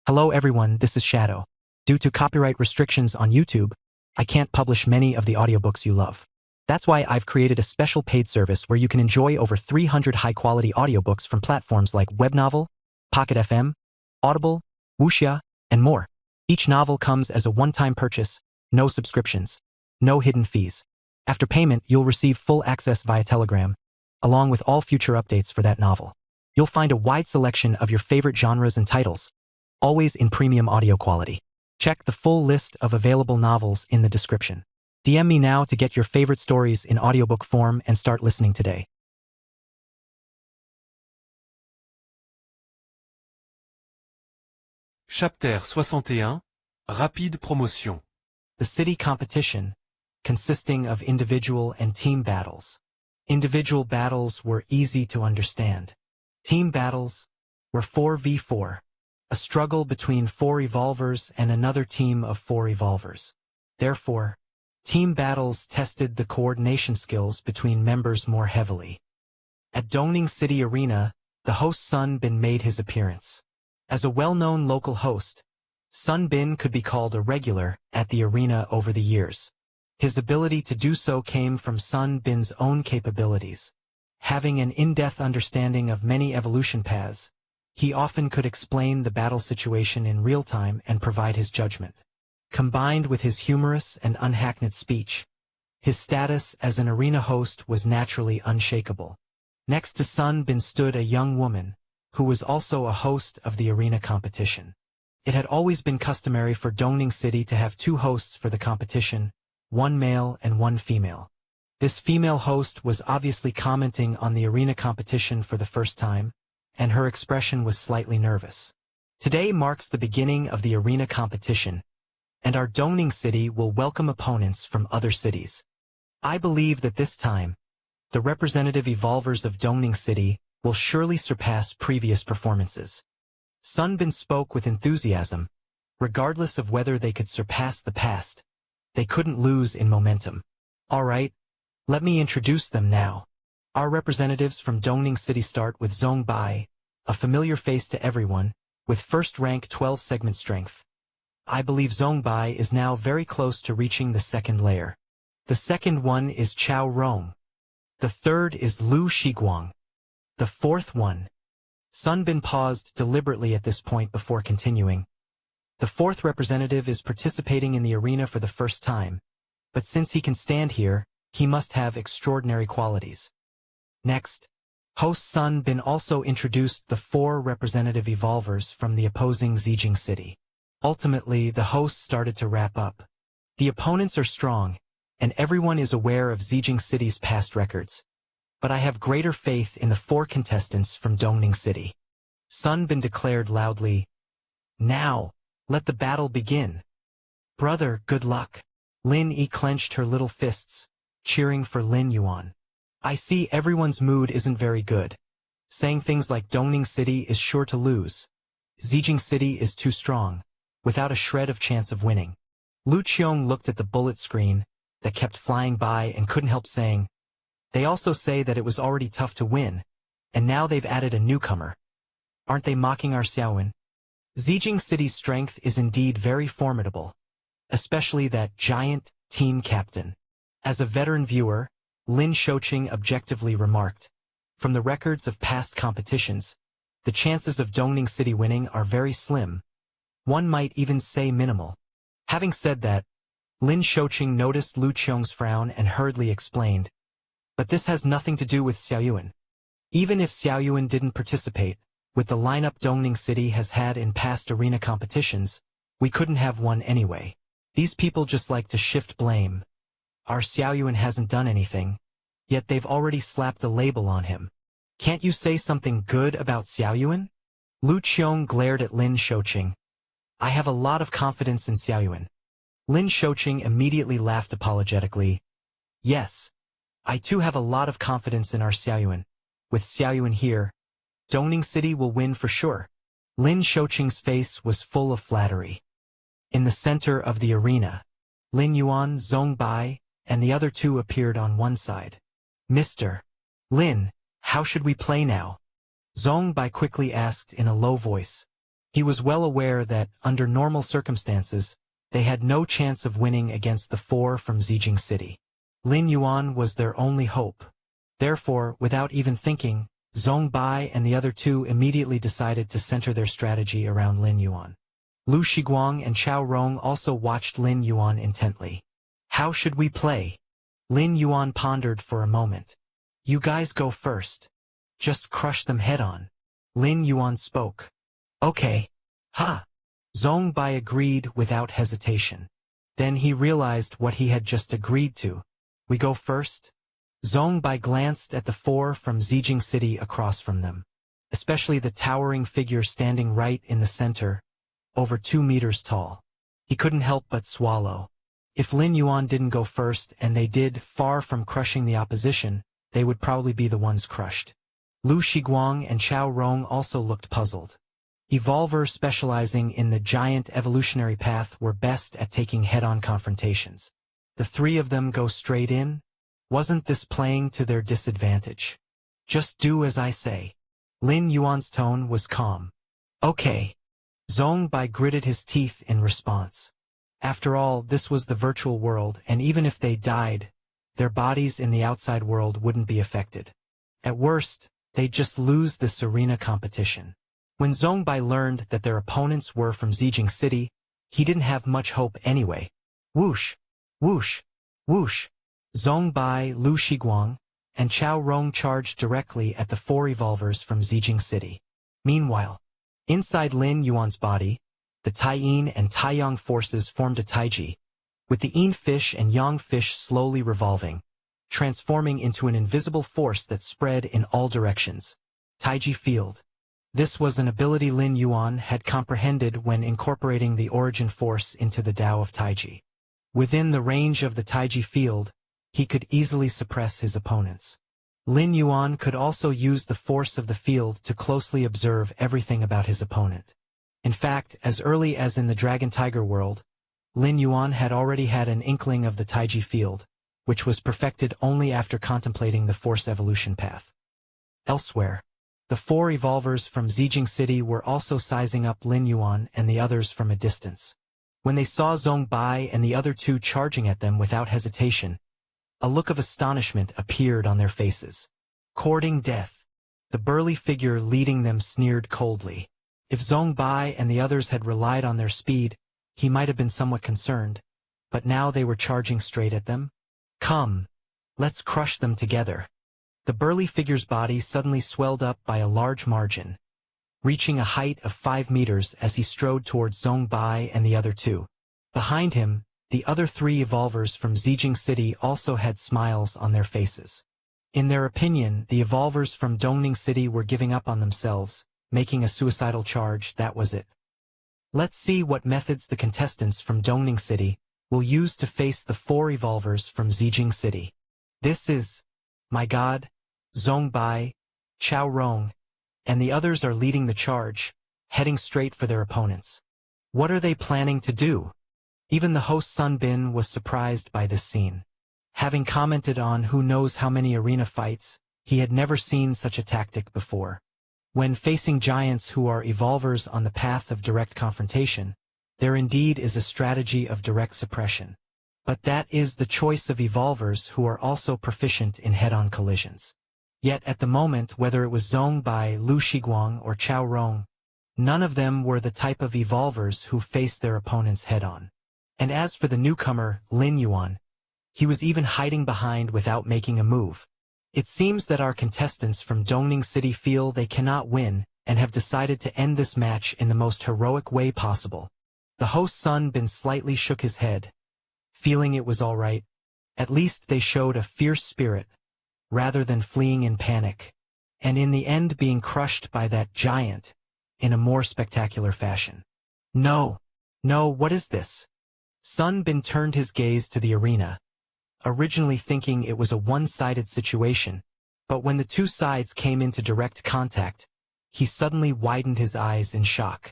Hello everyone, this is Shadow. Due to copyright restrictions on YouTube, I can't publish many of the audiobooks you love. That's why I've created a special paid service where you can enjoy over 300 high-quality audiobooks from platforms like Webnovel, Pocket FM, Audible, Wuxia, and more. Each novel comes as a one-time purchase, no subscriptions, no hidden fees. After payment, you'll receive full access via Telegram, along with all future updates for that novel. You'll find a wide selection of your favorite genres and titles, always in premium audio quality. Check the full list of available novels in the description. DM me now to get your favorite stories in audiobook form and start listening today. Chapter 61. Rapide promotion. The city competition, consisting of individual and team battles. Individual battles were easy to understand. Team battles were 4v4, a struggle between 4 evolvers and another team of 4 evolvers. Therefore, team battles tested the coordination skills between members more heavily. At Dongning City Arena, the host Sun Bin made his appearance. As a well-known local host, Sun Bin could be called a regular at the arena over the years. His ability to do so came from Sun Bin's own capabilities. Having an in-depth understanding of many evolution paths, he often could explain the battle situation in real time and provide his judgment. Combined with his humorous and unhackneyed speech, his status as an arena host was naturally unshakable. Next to Sun Bin stood a young woman, who was also a host of the arena competition. It had always been customary for Dongning City to have 2 hosts for the competition, 1 male and 1 female. This female host was obviously commenting on the arena competition for the first time, and her expression was slightly nervous. Today marks the beginning of the arena competition, and our Dongning City will welcome opponents from other cities. I believe that this time, the representative evolvers of Dongning City will surely surpass previous performances. Sun Bin spoke with enthusiasm. Regardless of whether they could surpass the past, they couldn't lose in momentum. All right, let me introduce them now. Our representatives from Dongning City start with Zhong Bai, a familiar face to everyone, with first rank 12 segment strength. I believe Zhong Bai is now very close to reaching the second layer. The second one is Chao Rong. The third is Lu Shiguang. The fourth one. Sun Bin paused deliberately at this point before continuing. The fourth representative is participating in the arena for the first time, but since he can stand here, he must have extraordinary qualities. Next, host Sun Bin also introduced the 4 representative evolvers from the opposing Zijing City. Ultimately, the host started to wrap up. The opponents are strong, and everyone is aware of Zijing City's past records. But I have greater faith in the 4 contestants from Dongning City. Sun Bin declared loudly, "Now, let the battle begin. Brother, good luck." Lin Yi clenched her little fists, cheering for Lin Yuan. I see everyone's mood isn't very good. Saying things like Dongning City is sure to lose. Zijing City is too strong, without a shred of chance of winning. Lu Qiong looked at the bullet screen that kept flying by and couldn't help saying, they also say that it was already tough to win, and now they've added a newcomer. Aren't they mocking our Xiaowen? Zijing City's strength is indeed very formidable, especially that giant team captain. As a veteran viewer, Lin Shouqing objectively remarked, from the records of past competitions, the chances of Dongning City winning are very slim. One might even say minimal. Having said that, Lin Shouqing noticed Lu Qiong's frown and hurriedly explained, but this has nothing to do with Xiaoyuan. Even if Xiaoyuan didn't participate, with the lineup Dongning City has had in past arena competitions, we couldn't have won anyway. These people just like to shift blame. Our Xiaoyuan hasn't done anything, yet they've already slapped a label on him. Can't you say something good about Xiaoyuan? Lu Qiong glared at Lin Shouqing. I have a lot of confidence in Xiaoyuan. Lin Shouqing immediately laughed apologetically. Yes, I too have a lot of confidence in our Xiaoyuan. With Xiaoyuan here, Dongning City will win for sure. Lin Shouqing's face was full of flattery. In the center of the arena, Lin Yuan, Zhong Bai, and the other 2 appeared on one side. Mr. Lin, how should we play now? Zhong Bai quickly asked in a low voice. He was well aware that, under normal circumstances, they had no chance of winning against the four from Zijing City. Lin Yuan was their only hope. Therefore, without even thinking, Zhong Bai and the other two immediately decided to center their strategy around Lin Yuan. Lu Shiguang and Chao Rong also watched Lin Yuan intently. How should we play? Lin Yuan pondered for a moment. You guys go first. Just crush them head-on. Lin Yuan spoke. Okay. Ha! Zhong Bai agreed without hesitation. Then he realized what he had just agreed to. We go first? Zhong Bai glanced at the four from Zijing City across from them, especially the towering figure standing right in the center, over 2 meters tall. He couldn't help but swallow. If Lin Yuan didn't go first and they did, far from crushing the opposition, they would probably be the ones crushed. Lu Shiguang and Chao Rong also looked puzzled. Evolvers specializing in the giant evolutionary path were best at taking head-on confrontations. The three of them go straight in? Wasn't this playing to their disadvantage? Just do as I say. Lin Yuan's tone was calm. Okay. Zhong Bai gritted his teeth in response. After all, this was the virtual world, and even if they died, their bodies in the outside world wouldn't be affected. At worst, they'd just lose this arena competition. When Zhong Bai learned that their opponents were from Zijing City, he didn't have much hope anyway. Whoosh! Whoosh! Whoosh! Zhong Bai, Lu Shiguang, and Chao Rong charged directly at the four evolvers from Zijing City. Meanwhile, inside Lin Yuan's body, the Tai-Yin and Tai-Yang forces formed a Taiji, with the Yin fish and Yang fish slowly revolving, transforming into an invisible force that spread in all directions. Taiji Field. This was an ability Lin Yuan had comprehended when incorporating the origin force into the Tao of Taiji. Within the range of the Taiji field, he could easily suppress his opponents. Lin Yuan could also use the force of the field to closely observe everything about his opponent. In fact, as early as in the Dragon Tiger world, Lin Yuan had already had an inkling of the Taiji field, which was perfected only after contemplating the force evolution path. Elsewhere, the four evolvers from Zijing City were also sizing up Lin Yuan and the others from a distance. When they saw Zhong Bai and the other two charging at them without hesitation, a look of astonishment appeared on their faces. Courting death. The burly figure leading them sneered coldly. If Zhong Bai and the others had relied on their speed, he might have been somewhat concerned, but now they were charging straight at them. Come, let's crush them together. The burly figure's body suddenly swelled up by a large margin, reaching a height of 5 meters as he strode towards Zhong Bai and the other two. Behind him, the other three evolvers from Zijing City also had smiles on their faces. In their opinion, the evolvers from Dongning City were giving up on themselves, making a suicidal charge. That was it. Let's see what methods the contestants from Dongning City will use to face the four evolvers from Zijing City. This is, my God, Zhong Bai, Chao Rong, and the others are leading the charge, heading straight for their opponents. What are they planning to do? Even the host Sun Bin was surprised by this scene. Having commented on who knows how many arena fights, he had never seen such a tactic before. When facing giants who are evolvers on the path of direct confrontation, there indeed is a strategy of direct suppression. But that is the choice of evolvers who are also proficient in head-on collisions. Yet at the moment, whether it was Zhong Bai, Lu Shiguang, or Chao Rong, none of them were the type of evolvers who faced their opponents head-on. And as for the newcomer, Lin Yuan, he was even hiding behind without making a move. It seems that our contestants from Dongning City feel they cannot win and have decided to end this match in the most heroic way possible. The host Sun Bin slightly shook his head, feeling it was all right. At least they showed a fierce spirit, rather than fleeing in panic, and in the end being crushed by that giant, in a more spectacular fashion. No, what is this? Sun Bin turned his gaze to the arena, originally thinking it was a one-sided situation, but when the two sides came into direct contact, he suddenly widened his eyes in shock.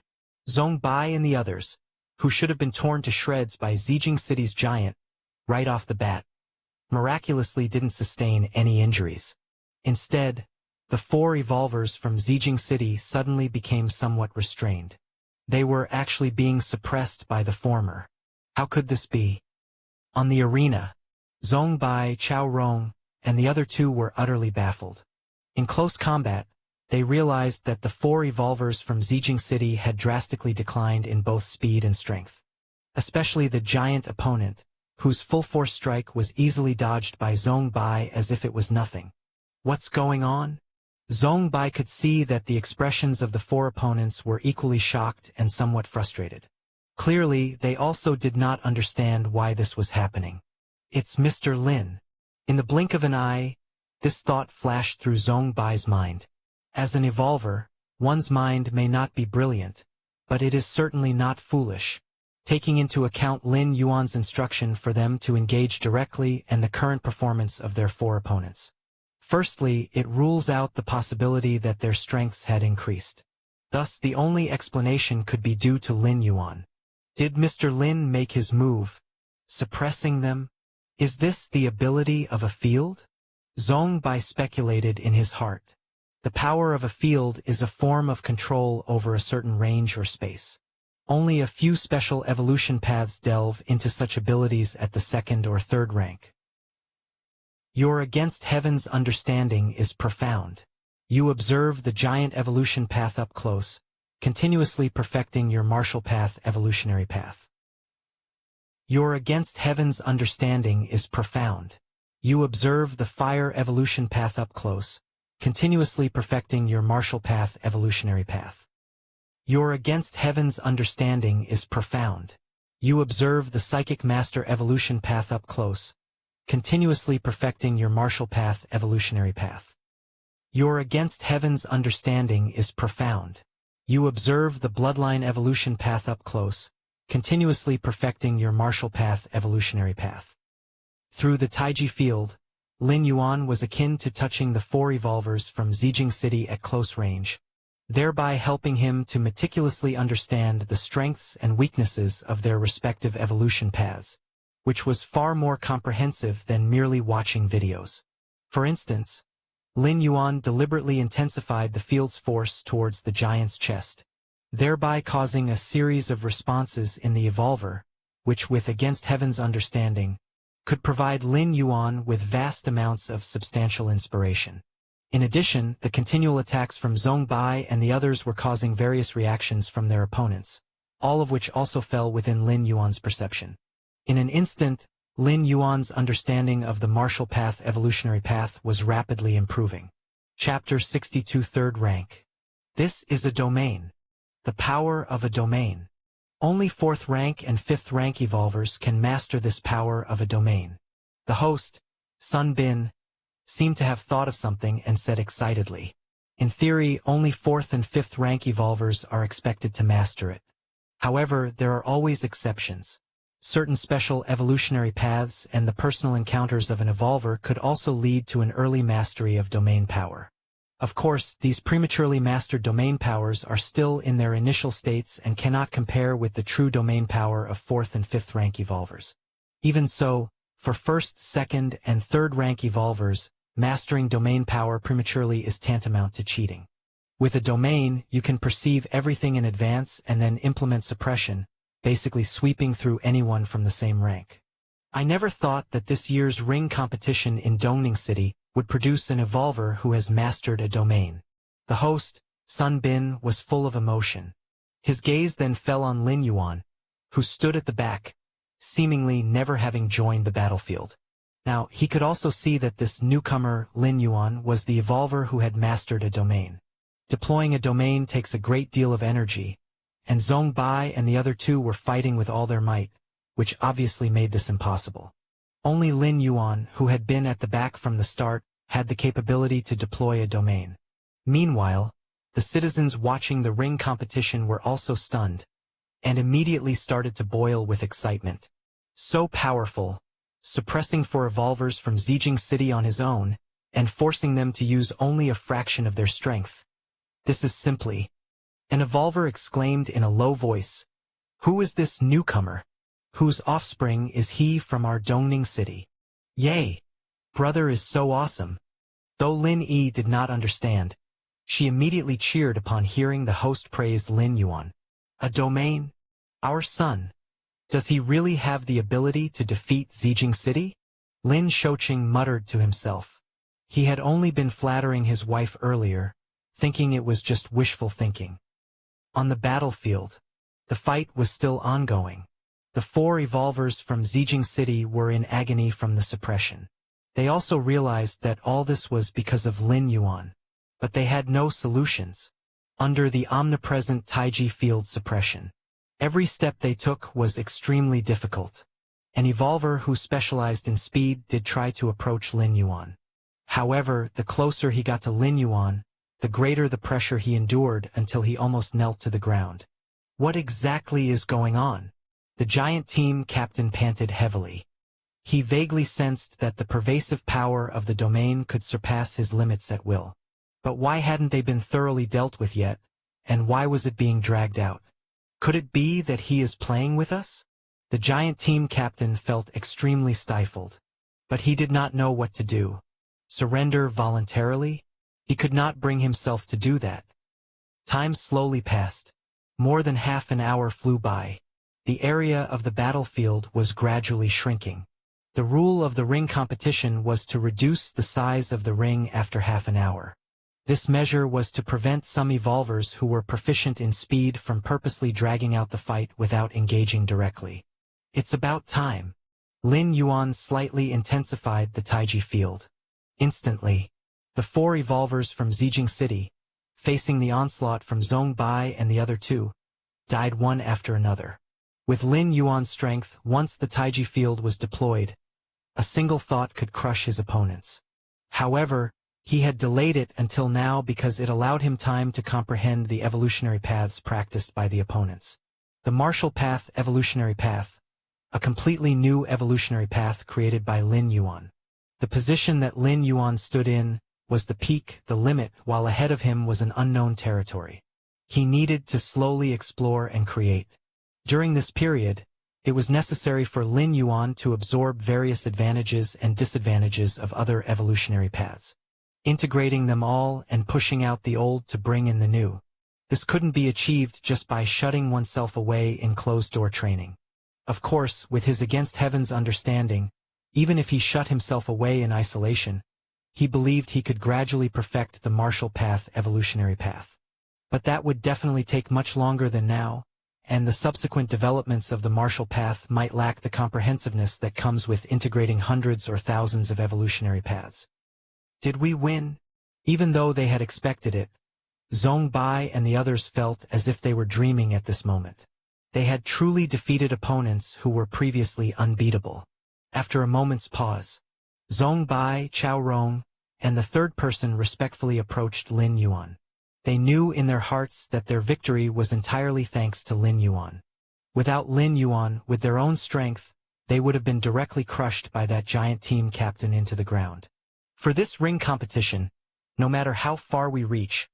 Zhong Bai and the others, who should have been torn to shreds by Zijing City's giant, right off the bat, miraculously didn't sustain any injuries. Instead, the four evolvers from Zijing City suddenly became somewhat restrained. They were actually being suppressed by the former. How could this be? On the arena, Zhong Bai, Chao Rong, and the other two were utterly baffled. In close combat, they realized that the four evolvers from Zijing City had drastically declined in both speed and strength. Especially the giant opponent, whose full-force strike was easily dodged by Zhong Bai as if it was nothing. What's going on? Zhong Bai could see that the expressions of the four opponents were equally shocked and somewhat frustrated. Clearly, they also did not understand why this was happening. It's Mr. Lin. In the blink of an eye, this thought flashed through Zhong Bai's mind. As an evolver, one's mind may not be brilliant, but it is certainly not foolish. Taking into account Lin Yuan's instruction for them to engage directly and the current performance of their four opponents. Firstly, it rules out the possibility that their strengths had increased. Thus, the only explanation could be due to Lin Yuan. Did Mr. Lin make his move, suppressing them? Is this the ability of a field? Zhong Bai speculated in his heart. The power of a field is a form of control over a certain range or space. Only a few special evolution paths delve into such abilities at the second or third rank. Your against heaven's understanding is profound. You observe the giant evolution path up close, continuously perfecting your martial path evolutionary path. Your against heaven's understanding is profound. You observe the fire evolution path up close, continuously perfecting your martial path evolutionary path. Your against heaven's understanding is profound. You observe the psychic master evolution path up close, continuously perfecting your martial path evolutionary path. Your against heaven's understanding is profound. You observe the bloodline evolution path up close, continuously perfecting your martial path evolutionary path. Through the Taiji field, Lin Yuan was akin to touching the four evolvers from Zijing City at close range, thereby helping him to meticulously understand the strengths and weaknesses of their respective evolution paths, which was far more comprehensive than merely watching videos. For instance, Lin Yuan deliberately intensified the field's force towards the giant's chest, thereby causing a series of responses in the evolver, which with against heaven's understanding, could provide Lin Yuan with vast amounts of substantial inspiration. In addition, the continual attacks from Zhong Bai and the others were causing various reactions from their opponents, all of which also fell within Lin Yuan's perception. In an instant, Lin Yuan's understanding of the martial path evolutionary path was rapidly improving. Chapter 62 Third Rank. This is a domain. The power of a domain. Only 4th rank and 5th rank evolvers can master this power of a domain. The host, Sun Bin, seemed to have thought of something and said excitedly, in theory, only 4th and 5th rank evolvers are expected to master it. However, there are always exceptions. Certain special evolutionary paths and the personal encounters of an evolver could also lead to an early mastery of domain power. Of course, these prematurely mastered domain powers are still in their initial states and cannot compare with the true domain power of 4th and 5th rank evolvers. Even so, for 1st, 2nd, and 3rd rank evolvers, mastering domain power prematurely is tantamount to cheating. With a domain, you can perceive everything in advance and then implement suppression, basically sweeping through anyone from the same rank. I never thought that this year's ring competition in Dongning City would produce an evolver who has mastered a domain. The host, Sun Bin, was full of emotion. His gaze then fell on Lin Yuan, who stood at the back, seemingly never having joined the battlefield. Now, he could also see that this newcomer, Lin Yuan, was the evolver who had mastered a domain. Deploying a domain takes a great deal of energy, and Zhong Bai and the other two were fighting with all their might, which obviously made this impossible. Only Lin Yuan, who had been at the back from the start, had the capability to deploy a domain. Meanwhile, the citizens watching the ring competition were also stunned, and immediately started to boil with excitement. So powerful, suppressing four evolvers from Zijing City on his own, and forcing them to use only a fraction of their strength. This is simply... An evolver exclaimed in a low voice, "Who is this newcomer? Whose offspring is he from our Dongning City? Yay! Brother is so awesome." Though Lin Yi did not understand, she immediately cheered upon hearing the host praise Lin Yuan. A domain? Our son. Does he really have the ability to defeat Zijing City? Lin Shouqing muttered to himself. He had only been flattering his wife earlier, thinking it was just wishful thinking. On the battlefield, the fight was still ongoing. The 4 evolvers from Zijing City were in agony from the suppression. They also realized that all this was because of Lin Yuan. But they had no solutions. Under the omnipresent Taiji field suppression, every step they took was extremely difficult. An evolver who specialized in speed did try to approach Lin Yuan. However, the closer he got to Lin Yuan, the greater the pressure he endured until he almost knelt to the ground. What exactly is going on? The giant team captain panted heavily. He vaguely sensed that the pervasive power of the domain could surpass his limits at will. But why hadn't they been thoroughly dealt with yet, and why was it being dragged out? Could it be that he is playing with us? The giant team captain felt extremely stifled. But he did not know what to do. Surrender voluntarily? He could not bring himself to do that. Time slowly passed. More than half an hour flew by. The area of the battlefield was gradually shrinking. The rule of the ring competition was to reduce the size of the ring after half an hour. This measure was to prevent some evolvers who were proficient in speed from purposely dragging out the fight without engaging directly. It's about time. Lin Yuan slightly intensified the Taiji field. Instantly, the 4 evolvers from Zijing City, facing the onslaught from Zhong Bai and the other 2, died one after another. With Lin Yuan's strength, once the Taiji field was deployed, a single thought could crush his opponents. However, he had delayed it until now because it allowed him time to comprehend the evolutionary paths practiced by the opponents. The martial path evolutionary path, a completely new evolutionary path created by Lin Yuan. The position that Lin Yuan stood in was the peak, the limit, while ahead of him was an unknown territory. He needed to slowly explore and create. During this period, it was necessary for Lin Yuan to absorb various advantages and disadvantages of other evolutionary paths, integrating them all and pushing out the old to bring in the new. This couldn't be achieved just by shutting oneself away in closed-door training. Of course, with his against heaven's understanding, even if he shut himself away in isolation, he believed he could gradually perfect the martial path evolutionary path. But that would definitely take much longer than now, and the subsequent developments of the martial path might lack the comprehensiveness that comes with integrating hundreds or thousands of evolutionary paths. Did we win? Even though they had expected it, Zhong Bai and the others felt as if they were dreaming at this moment. They had truly defeated opponents who were previously unbeatable. After a moment's pause, Zhong Bai, Chao Rong, and the third person respectfully approached Lin Yuan. They knew in their hearts that their victory was entirely thanks to Lin Yuan. Without Lin Yuan, with their own strength, they would have been directly crushed by that giant team captain into the ground. For this ring competition, no matter how far we reach,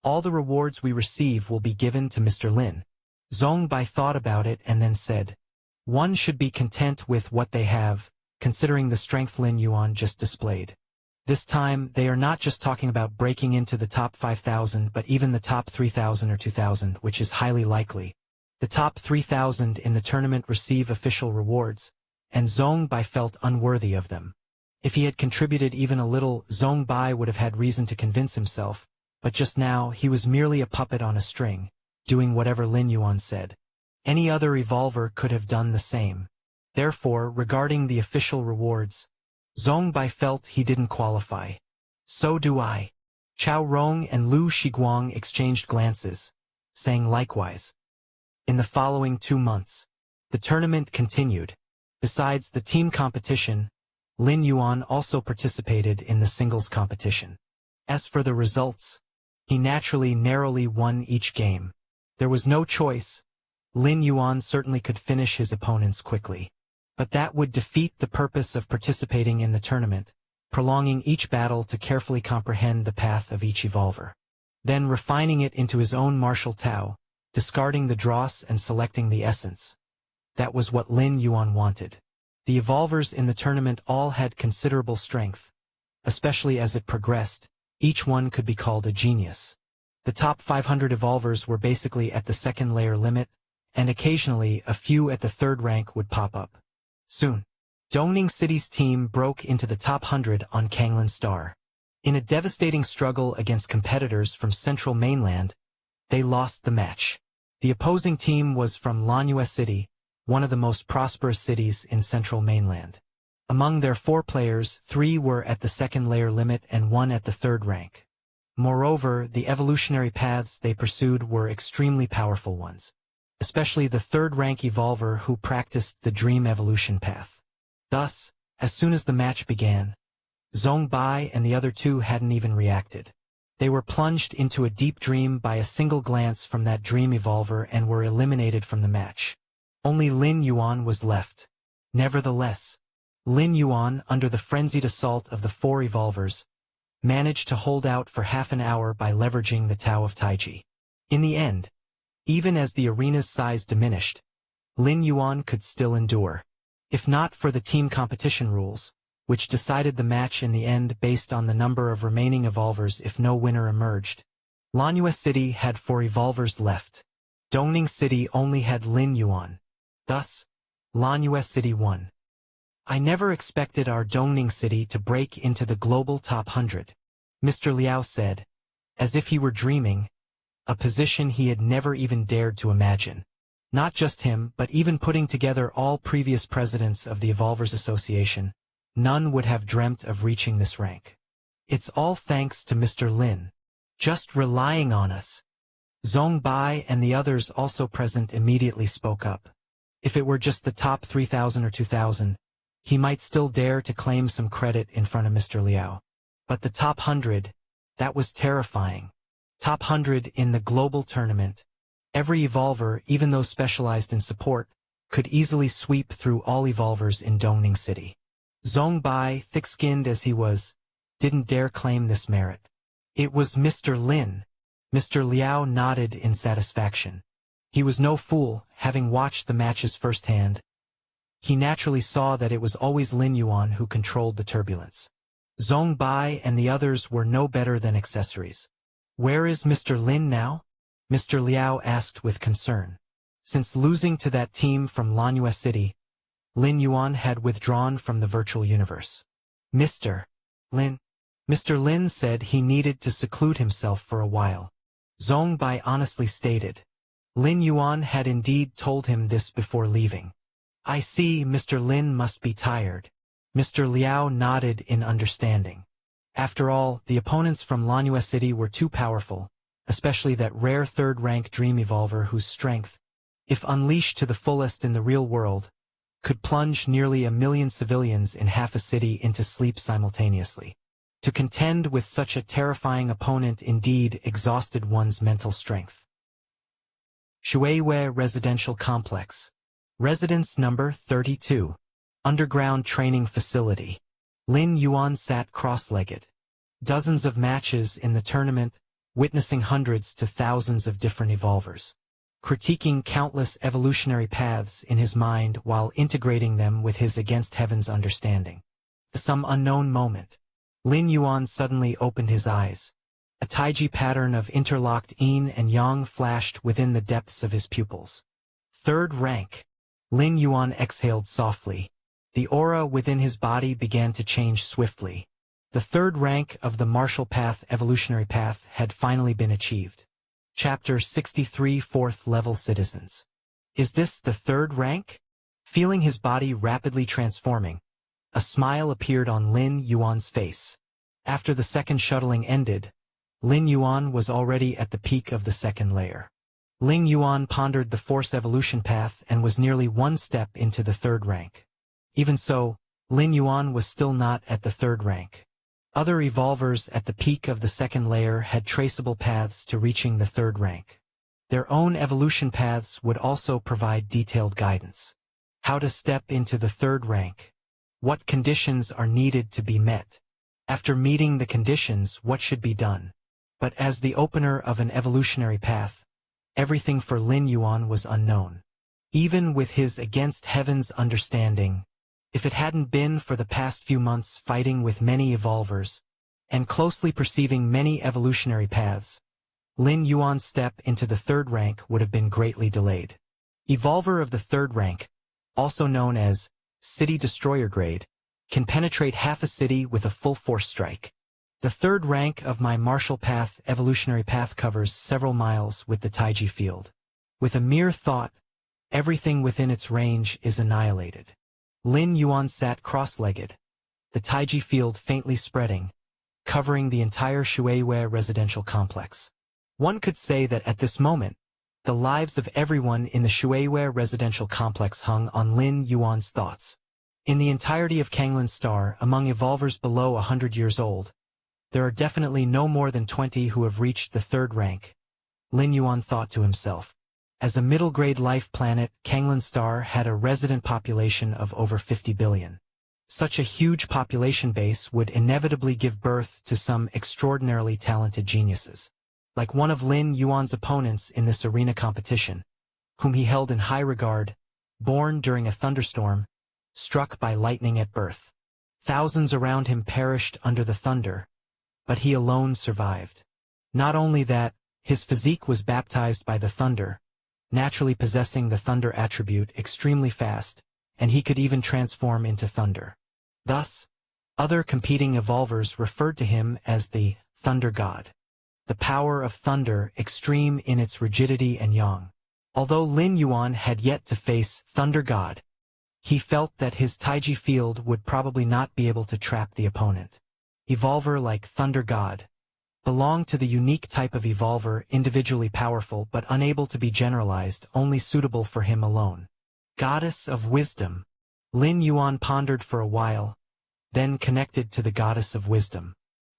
all the rewards we receive will be given to Mr. Lin. Zhong Bai thought about it and then said, one should be content with what they have, considering the strength Lin Yuan just displayed. This time, they are not just talking about breaking into the top 5,000 but even the top 3,000 or 2,000, which is highly likely. The top 3,000 in the tournament receive official rewards, and Zhong Bai felt unworthy of them. If he had contributed even a little, Zhong Bai would have had reason to convince himself, but just now he was merely a puppet on a string, doing whatever Lin Yuan said. Any other evolver could have done the same. Therefore, regarding the official rewards, Zhong Bai felt he didn't qualify. So do I. Chao Rong and Lu Shiguang exchanged glances, saying likewise. In the following 2 months, the tournament continued. Besides the team competition, Lin Yuan also participated in the singles competition. As for the results, he naturally narrowly won each game. There was no choice. Lin Yuan certainly could finish his opponents quickly. But that would defeat the purpose of participating in the tournament, prolonging each battle to carefully comprehend the path of each evolver. Then refining it into his own martial Tao, discarding the dross and selecting the essence. That was what Lin Yuan wanted. The evolvers in the tournament all had considerable strength. Especially as it progressed, each one could be called a genius. The top 500 evolvers were basically at the second layer limit, and occasionally a few at the third rank would pop up. Soon, Dongning City's team broke into the top 100 on Kanglan Star. In a devastating struggle against competitors from Central Mainland, they lost the match. The opposing team was from Lanyue City, one of the most prosperous cities in Central Mainland. Among their 4 players, 3 were at the second layer limit and 1 at the third rank. Moreover, the evolutionary paths they pursued were extremely powerful ones, especially the third-rank evolver who practiced the dream evolution path. Thus, as soon as the match began, Zhong Bai and the other 2 hadn't even reacted. They were plunged into a deep dream by a single glance from that dream evolver and were eliminated from the match. Only Lin Yuan was left. Nevertheless, Lin Yuan, under the frenzied assault of the 4 evolvers, managed to hold out for half an hour by leveraging the Tao of Taiji. In the end, even as the arena's size diminished, Lin Yuan could still endure. If not for the team competition rules, which decided the match in the end based on the number of remaining evolvers if no winner emerged, Lanyue City had 4 evolvers left. Dongning City only had Lin Yuan. Thus, Lanyue City won. I never expected our Dongning City to break into the global top 100, Mr. Liao said, as if he were dreaming, a position he had never even dared to imagine. Not just him, but even putting together all previous presidents of the Evolvers Association, none would have dreamt of reaching this rank. It's all thanks to Mr. Lin. Just relying on us. Zhong Bai and the others also present immediately spoke up. If it were just the top 3,000 or 2,000, he might still dare to claim some credit in front of Mr. Liao. But the top 100, that was terrifying. Top 100 in the global tournament. Every evolver, even those specialized in support, could easily sweep through all evolvers in Dongning City. Zhong Bai, thick-skinned as he was, didn't dare claim this merit. It was Mr. Lin. Mr. Liao nodded in satisfaction. He was no fool, having watched the matches firsthand. He naturally saw that it was always Lin Yuan who controlled the turbulence. Zhong Bai and the others were no better than accessories. Where is Mr. Lin now? Mr. Liao asked with concern. Since losing to that team from Lanyue City, Lin Yuan had withdrawn from the virtual universe. Mr. Lin said he needed to seclude himself for a while. Zhong Bai honestly stated. Lin Yuan had indeed told him this before leaving. I see, Mr. Lin must be tired. Mr. Liao nodded in understanding. After all, the opponents from Lanyue City were too powerful, especially that rare third-rank dream evolver whose strength, if unleashed to the fullest in the real world, could plunge nearly 1 million civilians in half a city into sleep simultaneously. To contend with such a terrifying opponent indeed exhausted one's mental strength. Shuiwei Residential Complex. Residence number 32. Underground Training Facility. Lin Yuan sat cross-legged. Dozens of matches in the tournament, witnessing hundreds to thousands of different evolvers. Critiquing countless evolutionary paths in his mind while integrating them with his against heaven's understanding. At some unknown moment, Lin Yuan suddenly opened his eyes. A Taiji pattern of interlocked yin and yang flashed within the depths of his pupils. Third rank. Lin Yuan exhaled softly. The aura within his body began to change swiftly. The third rank of the martial path evolutionary path had finally been achieved. Chapter 63 Fourth Level Citizens. Is this the third rank? Feeling his body rapidly transforming, a smile appeared on Lin Yuan's face. After the second shuttling ended, Lin Yuan was already at the peak of the second layer. Lin Yuan pondered the force evolution path and was nearly one step into the third rank. Even so, Lin Yuan was still not at the third rank. Other evolvers at the peak of the second layer had traceable paths to reaching the third rank. Their own evolution paths would also provide detailed guidance. How to step into the third rank. What conditions are needed to be met. After meeting the conditions, what should be done. But as the opener of an evolutionary path, everything for Lin Yuan was unknown. Even with his against heaven's understanding, if it hadn't been for the past few months fighting with many evolvers, and closely perceiving many evolutionary paths, Lin Yuan's step into the third rank would have been greatly delayed. Evolver of the third rank, also known as City Destroyer grade, can penetrate half a city with a full force strike. The third rank of my martial path evolutionary path covers several miles with the Taiji field. With a mere thought, everything within its range is annihilated. Lin Yuan sat cross-legged, the Taiji field faintly spreading, covering the entire Shuiwei residential complex. One could say that at this moment, the lives of everyone in the Shuiwei residential complex hung on Lin Yuan's thoughts. In the entirety of Kanglin's star, among evolvers below 100 years old, there are definitely no more than 20 who have reached the third rank, Lin Yuan thought to himself. As a middle-grade life planet, Kanglin's star had a resident population of over 50 billion. Such a huge population base would inevitably give birth to some extraordinarily talented geniuses. Like one of Lin Yuan's opponents in this arena competition, whom he held in high regard, born during a thunderstorm, struck by lightning at birth. Thousands around him perished under the thunder, but he alone survived. Not only that, his physique was baptized by the thunder, naturally possessing the thunder attribute extremely fast, and he could even transform into thunder. Thus, other competing evolvers referred to him as the Thunder God. The power of thunder extreme in its rigidity and yang. Although Lin Yuan had yet to face Thunder God, he felt that his Taiji field would probably not be able to trap the opponent. Evolver like Thunder God belonged to the unique type of evolver individually powerful but unable to be generalized, only suitable for him alone. Goddess of Wisdom. Lin Yuan pondered for a while, then connected to the Goddess of Wisdom.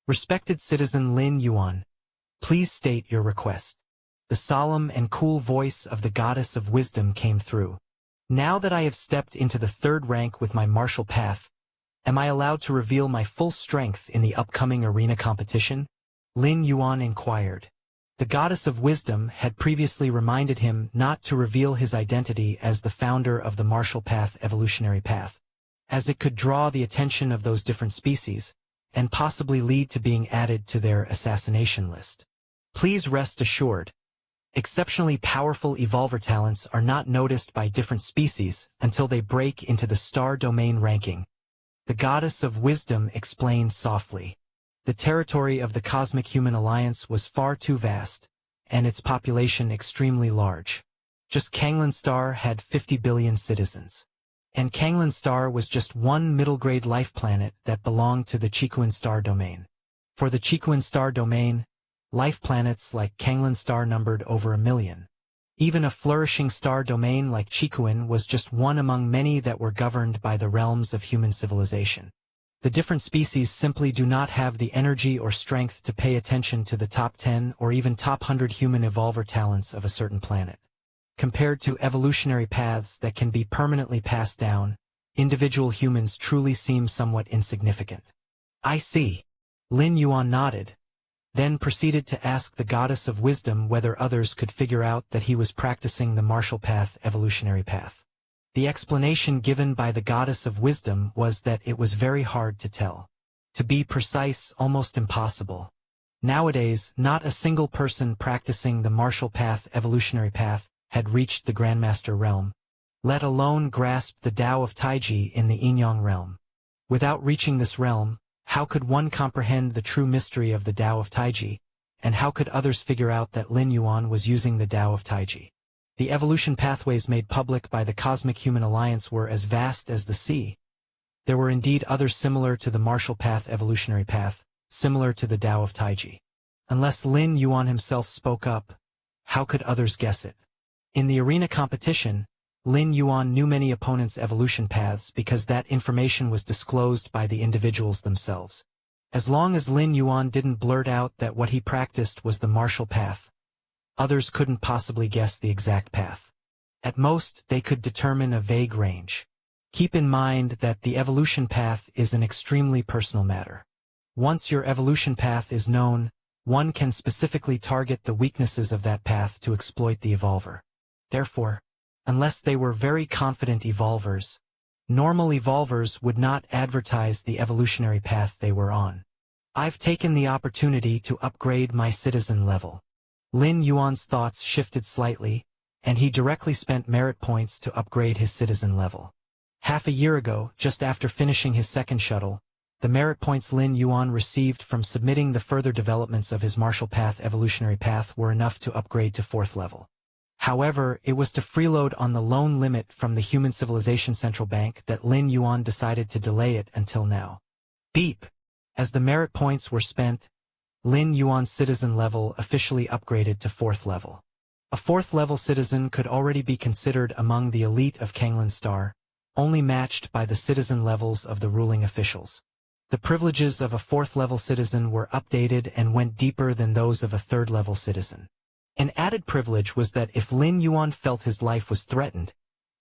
Respected citizen Lin Yuan, please state your request. The solemn and cool voice of the Goddess of Wisdom came through. Now that I have stepped into the third rank with my martial path, am I allowed to reveal my full strength in the upcoming arena competition? Lin Yuan inquired. The Goddess of Wisdom had previously reminded him not to reveal his identity as the founder of the martial path evolutionary path, as it could draw the attention of those different species, and possibly lead to being added to their assassination list. Please rest assured, exceptionally powerful evolver talents are not noticed by different species until they break into the star domain ranking. The Goddess of Wisdom explained softly. The territory of the Cosmic Human Alliance was far too vast, and its population extremely large. Just Kanglin's star had 50 billion citizens. And Kanglin's star was just one middle-grade life planet that belonged to the Chikuan star domain. For the Chikuan star domain, life planets like Kanglin's star numbered over 1 million. Even a flourishing star domain like Chikuan was just one among many that were governed by the realms of human civilization. The different species simply do not have the energy or strength to pay attention to the top 10 or even top 100 human evolver talents of a certain planet. Compared to evolutionary paths that can be permanently passed down, individual humans truly seem somewhat insignificant. I see. Lin Yuan nodded, then proceeded to ask the Goddess of Wisdom whether others could figure out that he was practicing the martial path evolutionary path. The explanation given by the Goddess of Wisdom was that it was very hard to tell. To be precise, almost impossible. Nowadays, not a single person practicing the martial path evolutionary path had reached the Grandmaster realm, let alone grasped the Tao of Taiji in the Yin-Yang realm. Without reaching this realm, how could one comprehend the true mystery of the Tao of Taiji, and how could others figure out that Lin Yuan was using the Tao of Taiji? The evolution pathways made public by the Cosmic Human Alliance were as vast as the sea. There were indeed others similar to the martial path evolutionary path, similar to the Tao of Taiji. Unless Lin Yuan himself spoke up, how could others guess it? In the arena competition, Lin Yuan knew many opponents' evolution paths because that information was disclosed by the individuals themselves. As long as Lin Yuan didn't blurt out that what he practiced was the martial path, others couldn't possibly guess the exact path. At most, they could determine a vague range. Keep in mind that the evolution path is an extremely personal matter. Once your evolution path is known, one can specifically target the weaknesses of that path to exploit the evolver. Therefore, unless they were very confident evolvers, normal evolvers would not advertise the evolutionary path they were on. I've taken the opportunity to upgrade my citizen level. Lin Yuan's thoughts shifted slightly, and he directly spent merit points to upgrade his citizen level. Half a year ago, just after finishing his second shuttle, the merit points Lin Yuan received from submitting the further developments of his martial path evolutionary path were enough to upgrade to 4th level. However, it was to freeload on the loan limit from the Human Civilization Central Bank that Lin Yuan decided to delay it until now. Beep! As the merit points were spent, Lin Yuan's citizen level officially upgraded to 4th level. A 4th level citizen could already be considered among the elite of Kanglan Star, only matched by the citizen levels of the ruling officials. The privileges of a 4th level citizen were updated and went deeper than those of a 3rd level citizen. An added privilege was that if Lin Yuan felt his life was threatened,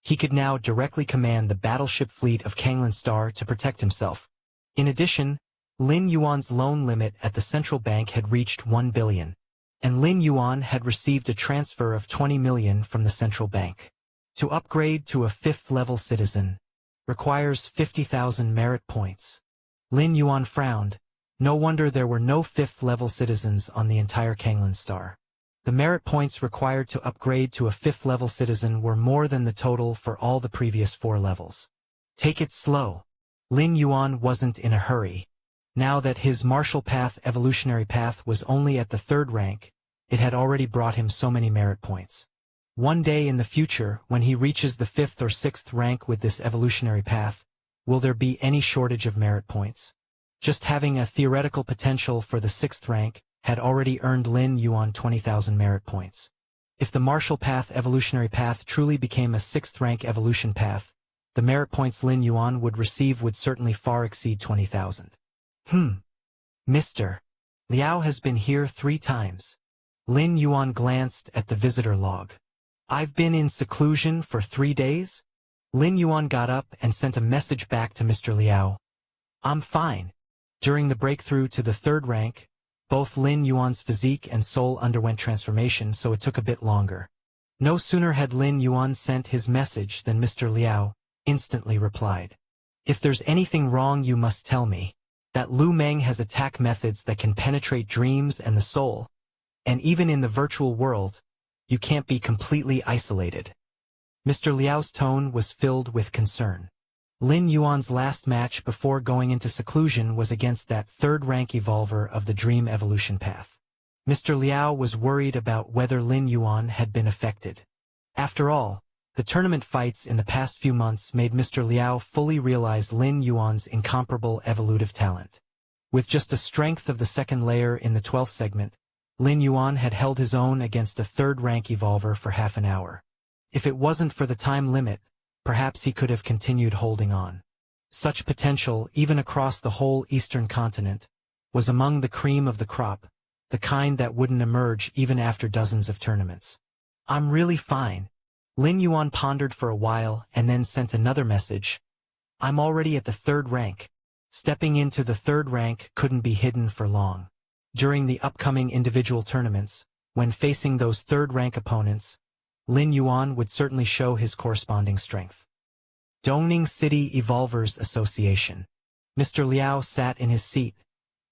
he could now directly command the battleship fleet of Kanglan Star to protect himself. In addition, Lin Yuan's loan limit at the central bank had reached 1 billion, and Lin Yuan had received a transfer of 20 million from the central bank. To upgrade to a 5th level citizen requires 50,000 merit points. Lin Yuan frowned. No wonder there were no 5th level citizens on the entire Kanglan Star. The merit points required to upgrade to a 5th level citizen were more than the total for all the previous 4 levels. Take it slow. Lin Yuan wasn't in a hurry. Now that his martial path evolutionary path was only at the 3rd rank, it had already brought him so many merit points. One day in the future, when he reaches the 5th or 6th rank with this evolutionary path, will there be any shortage of merit points? Just having a theoretical potential for the 6th rank had already earned Lin Yuan 20,000 merit points. If the martial path evolutionary path truly became a 6th rank evolution path, the merit points Lin Yuan would receive would certainly far exceed 20,000. Mr. Liao has been here 3 times. Lin Yuan glanced at the visitor log. I've been in seclusion for 3 days? Lin Yuan got up and sent a message back to Mr. Liao. I'm fine. During the breakthrough to the 3rd rank, both Lin Yuan's physique and soul underwent transformation, so it took a bit longer. No sooner had Lin Yuan sent his message than Mr. Liao instantly replied. If there's anything wrong, you must tell me. That Lu Meng has attack methods that can penetrate dreams and the soul, and even in the virtual world, you can't be completely isolated. Mr. Liao's tone was filled with concern. Lin Yuan's last match before going into seclusion was against that 3rd rank evolver of the Dream Evolution Path. Mr. Liao was worried about whether Lin Yuan had been affected. After all, the tournament fights in the past few months made Mr. Liao fully realize Lin Yuan's incomparable evolutive talent. With just the strength of the 2nd layer in the 12th segment, Lin Yuan had held his own against a 3rd rank evolver for half an hour. If it wasn't for the time limit, perhaps he could have continued holding on. Such potential, even across the whole eastern continent, was among the cream of the crop, the kind that wouldn't emerge even after dozens of tournaments. I'm really fine. Lin Yuan pondered for a while and then sent another message. I'm already at the 3rd rank. Stepping into the 3rd rank couldn't be hidden for long. During the upcoming individual tournaments, when facing those 3rd rank opponents, Lin Yuan would certainly show his corresponding strength. Dongning City Evolvers Association. Mr. Liao sat in his seat,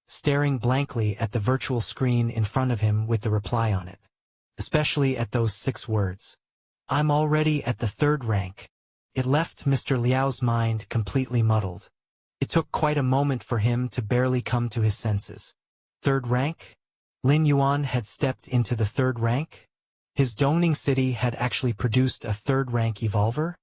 staring blankly at the virtual screen in front of him with the reply on it. Especially at those 6 words. I'm already at the 3rd rank. It left Mr. Liao's mind completely muddled. It took quite a moment for him to barely come to his senses. 3rd rank? Lin Yuan had stepped into the 3rd rank? His Dongning City had actually produced a 3rd rank evolver?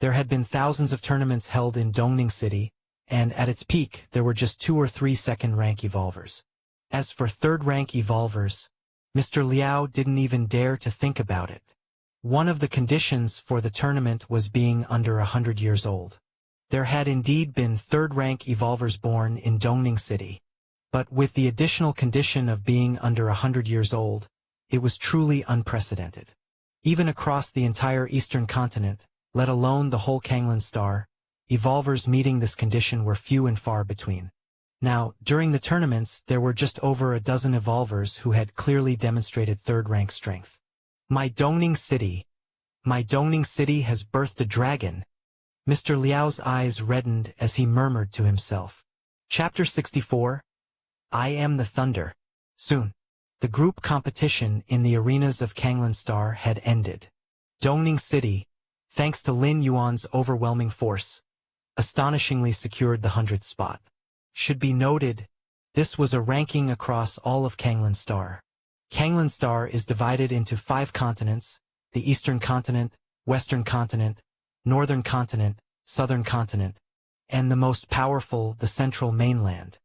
There had been thousands of tournaments held in Dongning City, and at its peak there were just 2 or 3 2nd rank evolvers. As for 3rd rank evolvers, Mr. Liao didn't even dare to think about it. One of the conditions for the tournament was being under 100 years old. There had indeed been 3rd rank evolvers born in Dongning City, but with the additional condition of being under 100 years old, it was truly unprecedented. Even across the entire eastern continent, let alone the whole Kanglan Star, evolvers meeting this condition were few and far between. Now, during the tournaments, there were just over a dozen evolvers who had clearly demonstrated 3rd rank strength. My Dongning City has birthed a dragon. Mr. Liao's eyes reddened as he murmured to himself. Chapter 64. I am the thunder. Soon. The group competition in the arenas of Kanglan Star had ended. Dongning City, thanks to Lin Yuan's overwhelming force, astonishingly secured the 100th spot. Should be noted, this was a ranking across all of Kanglan Star. Kanglan Star is divided into 5 continents: the Eastern Continent, Western Continent, Northern Continent, Southern Continent, and the most powerful, the Central Mainland.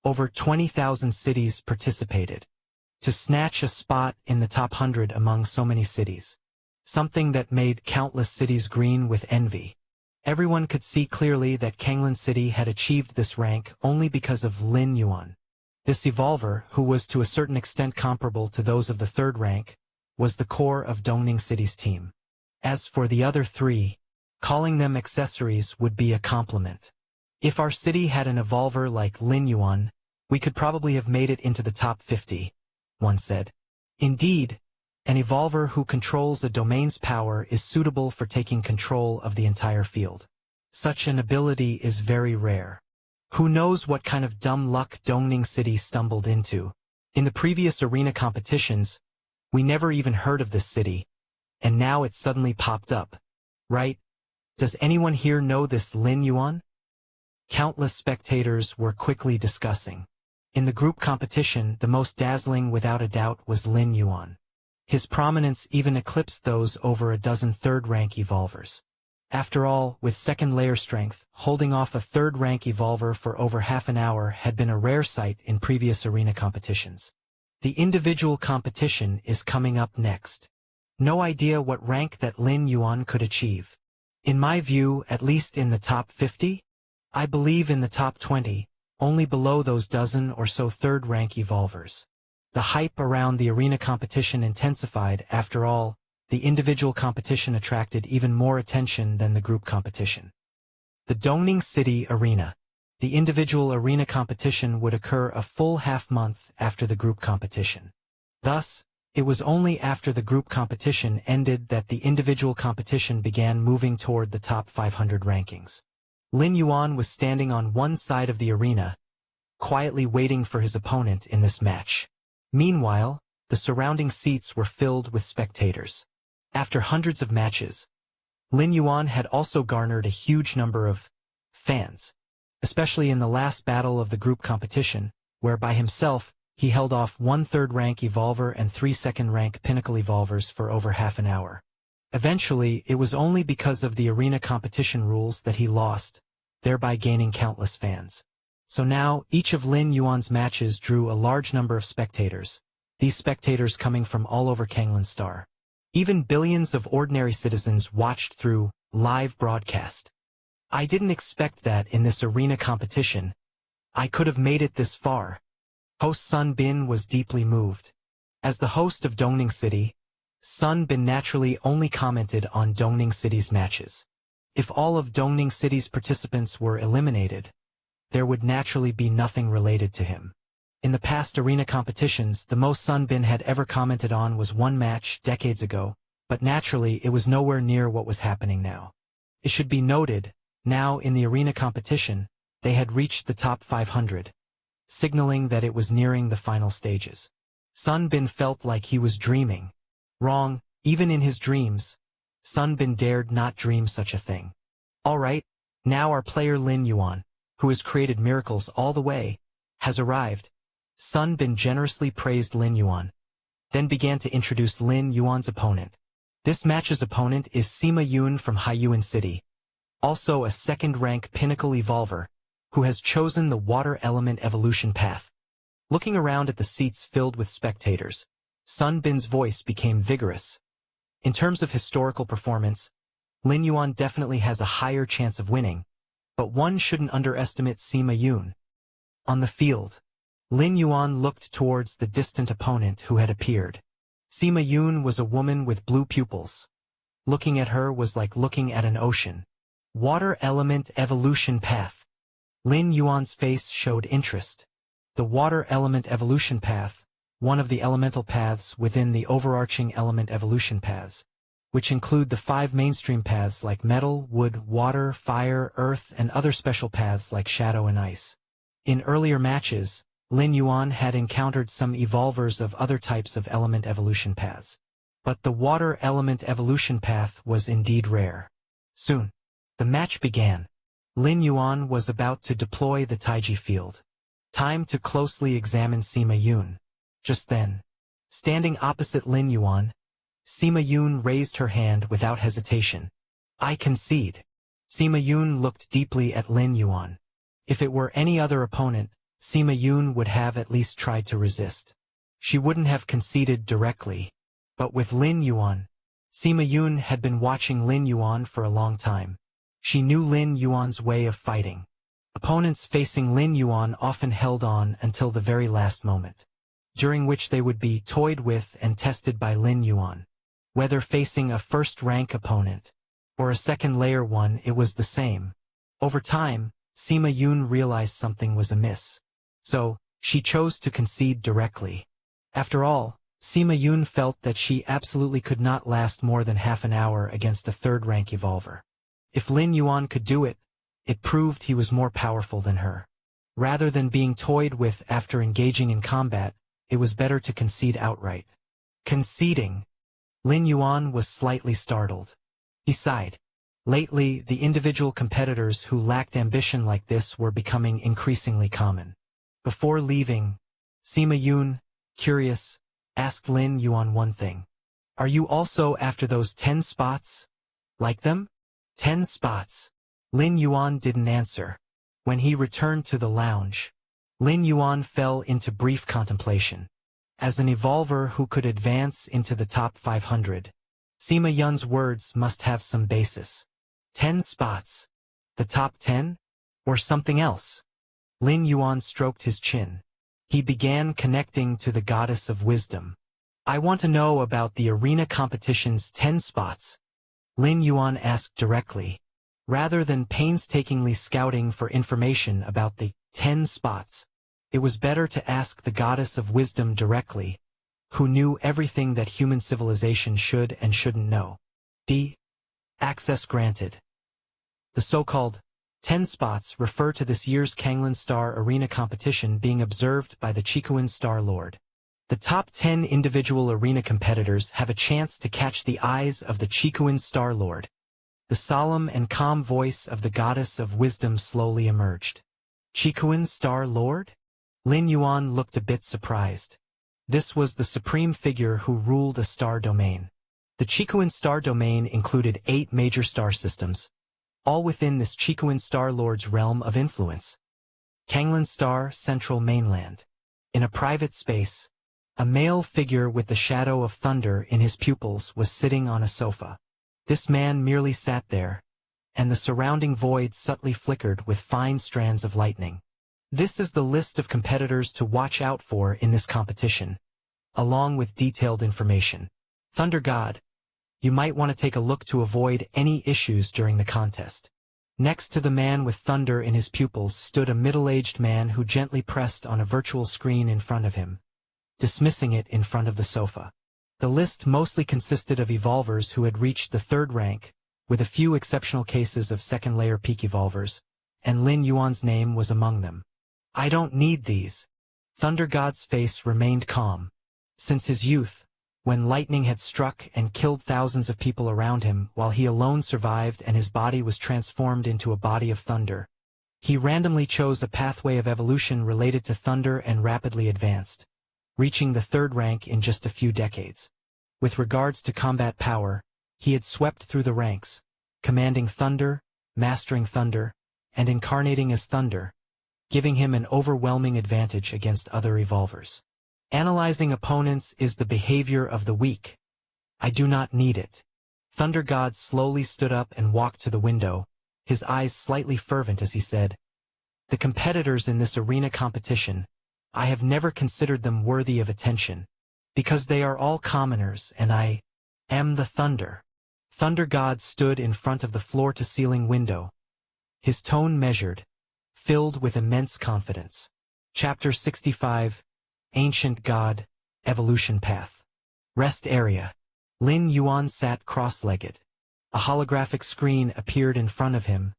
Over 20,000 cities participated. To snatch a spot in the top 100 among so many cities, something that made countless cities green with envy. Everyone could see clearly that Kanglan City had achieved this rank only because of Lin Yuan. This evolver, who was to a certain extent comparable to those of the 3rd rank, was the core of Dongning City's team. As for the other 3, calling them accessories would be a compliment. If our city had an evolver like Lin Yuan, we could probably have made it into the top 50, one said. Indeed, an evolver who controls a domain's power is suitable for taking control of the entire field. Such an ability is very rare. Who knows what kind of dumb luck Dongning City stumbled into? In the previous arena competitions, we never even heard of this city, and now it suddenly popped up. Right? Does anyone here know this Lin Yuan? Countless spectators were quickly discussing. In the group competition, the most dazzling without a doubt was Lin Yuan. His prominence even eclipsed those over a dozen 3rd-rank evolvers. After all, with 2nd-layer strength, holding off a 3rd-rank evolver for over half an hour had been a rare sight in previous arena competitions. The individual competition is coming up next. No idea what rank that Lin Yuan could achieve. In my view, at least in the top 50? I believe in the top 20. Only below those dozen or so 3rd-rank evolvers. The hype around the arena competition intensified. After all, the individual competition attracted even more attention than the group competition. The Dongning City Arena. The individual arena competition would occur a full half-month after the group competition. Thus, it was only after the group competition ended that the individual competition began moving toward the top 500 rankings. Lin Yuan was standing on one side of the arena, quietly waiting for his opponent in this match. Meanwhile, the surrounding seats were filled with spectators. After hundreds of matches, Lin Yuan had also garnered a huge number of fans, especially in the last battle of the group competition, where by himself he held off 1 3rd-rank evolver and 3 2nd-rank pinnacle evolvers for over half an hour. Eventually, it was only because of the arena competition rules that he lost, thereby gaining countless fans. So now, each of Lin Yuan's matches drew a large number of spectators, these spectators coming from all over Kanglan Star. Even billions of ordinary citizens watched through live broadcast. I didn't expect that in this arena competition. I could have made it this far. Host Sun Bin was deeply moved. As the host of Dongning City, Sun Bin naturally only commented on Dongning City's matches. If all of Dongning City's participants were eliminated, there would naturally be nothing related to him. In the past arena competitions, the most Sun Bin had ever commented on was one match decades ago, but naturally it was nowhere near what was happening now. It should be noted, now in the arena competition, they had reached the top 500, signaling that it was nearing the final stages. Sun Bin felt like he was dreaming. Wrong, even in his dreams, Sun Bin dared not dream such a thing. Alright, now our player Lin Yuan, who has created miracles all the way, has arrived. Sun Bin generously praised Lin Yuan, then began to introduce Lin Yuan's opponent. This match's opponent is Sima Yun from Haiyuan City, also a 2nd-rank pinnacle evolver, who has chosen the water element evolution path. Looking around at the seats filled with spectators, Sun Bin's voice became vigorous. In terms of historical performance, Lin Yuan definitely has a higher chance of winning, but one shouldn't underestimate Sima Yun. On the field, Lin Yuan looked towards the distant opponent who had appeared. Sima Yun was a woman with blue pupils. Looking at her was like looking at an ocean. Water element evolution path. Lin Yuan's face showed interest. The water element evolution path, one of the elemental paths within the overarching element evolution paths, which include the 5 mainstream paths like metal, wood, water, fire, earth, and other special paths like shadow and ice. In earlier matches, Lin Yuan had encountered some evolvers of other types of element evolution paths. But the water element evolution path was indeed rare. Soon, the match began. Lin Yuan was about to deploy the Taiji field. Time to closely examine Sima Yun. Just then, standing opposite Lin Yuan, Sima Yun raised her hand without hesitation. I concede. Sima Yun looked deeply at Lin Yuan. If it were any other opponent, Sima Yun would have at least tried to resist. She wouldn't have conceded directly. But with Lin Yuan, Sima Yun had been watching Lin Yuan for a long time. She knew Lin Yuan's way of fighting. Opponents facing Lin Yuan often held on until the very last moment, during which they would be toyed with and tested by Lin Yuan. Whether facing a first-rank opponent or a second-layer one, it was the same. Over time, Sima Yun realized something was amiss. So, she chose to concede directly. After all, Sima Yun felt that she absolutely could not last more than half an hour against a third-rank evolver. If Lin Yuan could do it, it proved he was more powerful than her. Rather than being toyed with after engaging in combat, it was better to concede outright. Conceding. Lin Yuan was slightly startled. He sighed. Lately, the individual competitors who lacked ambition like this were becoming increasingly common. Before leaving, Sima Yun, curious, asked Lin Yuan one thing. Are you also after those 10 spots? Like them? 10 spots. Lin Yuan didn't answer. When he returned to the lounge, Lin Yuan fell into brief contemplation. As an evolver who could advance into the top 500, Sima Yun's words must have some basis. 10 spots. The top 10? Or something else? Lin Yuan stroked his chin. He began connecting to the goddess of wisdom. I want to know about the arena competition's 10 spots. Lin Yuan asked directly. Rather than painstakingly scouting for information about the 10 spots, it was better to ask the goddess of wisdom directly, who knew everything that human civilization should and shouldn't know. Access granted. The so-called 10 spots refer to this year's Kanglan Star Arena competition being observed by the Chikuan Star Lord. The top 10 individual arena competitors have a chance to catch the eyes of the Chikuan Star Lord. The solemn and calm voice of the goddess of wisdom slowly emerged. Chikuan Star Lord? Lin Yuan looked a bit surprised. This was the supreme figure who ruled a star domain. The Chikuan Star Domain included 8 major star systems, all within this Chikuan Star Lord's realm of influence. Kanglan Star Central Mainland. In a private space, a male figure with the shadow of thunder in his pupils was sitting on a sofa. This man merely sat there, and the surrounding void subtly flickered with fine strands of lightning. This is the list of competitors to watch out for in this competition, along with detailed information. Thunder God. You might want to take a look to avoid any issues during the contest. Next to the man with thunder in his pupils stood a middle-aged man who gently pressed on a virtual screen in front of him, dismissing it in front of the sofa. The list mostly consisted of evolvers who had reached the 3rd rank, with a few exceptional cases of second-layer peak evolvers, and Lin Yuan's name was among them. I don't need these. Thunder God's face remained calm. Since his youth, when lightning had struck and killed thousands of people around him while he alone survived and his body was transformed into a body of thunder, he randomly chose a pathway of evolution related to thunder and rapidly advanced, reaching the 3rd rank in just a few decades. With regards to combat power, he had swept through the ranks, commanding thunder, mastering thunder, and incarnating as thunder, giving him an overwhelming advantage against other evolvers. Analyzing opponents is the behavior of the weak. I do not need it. Thunder God slowly stood up and walked to the window, his eyes slightly fervent as he said, The competitors in this arena competition, I have never considered them worthy of attention, because they are all commoners and I am the thunder. Thunder God stood in front of the floor-to-ceiling window, his tone measured, filled with immense confidence. Chapter 65, Ancient God, Evolution Path. Rest Area. Lin Yuan sat cross-legged. A holographic screen appeared in front of him,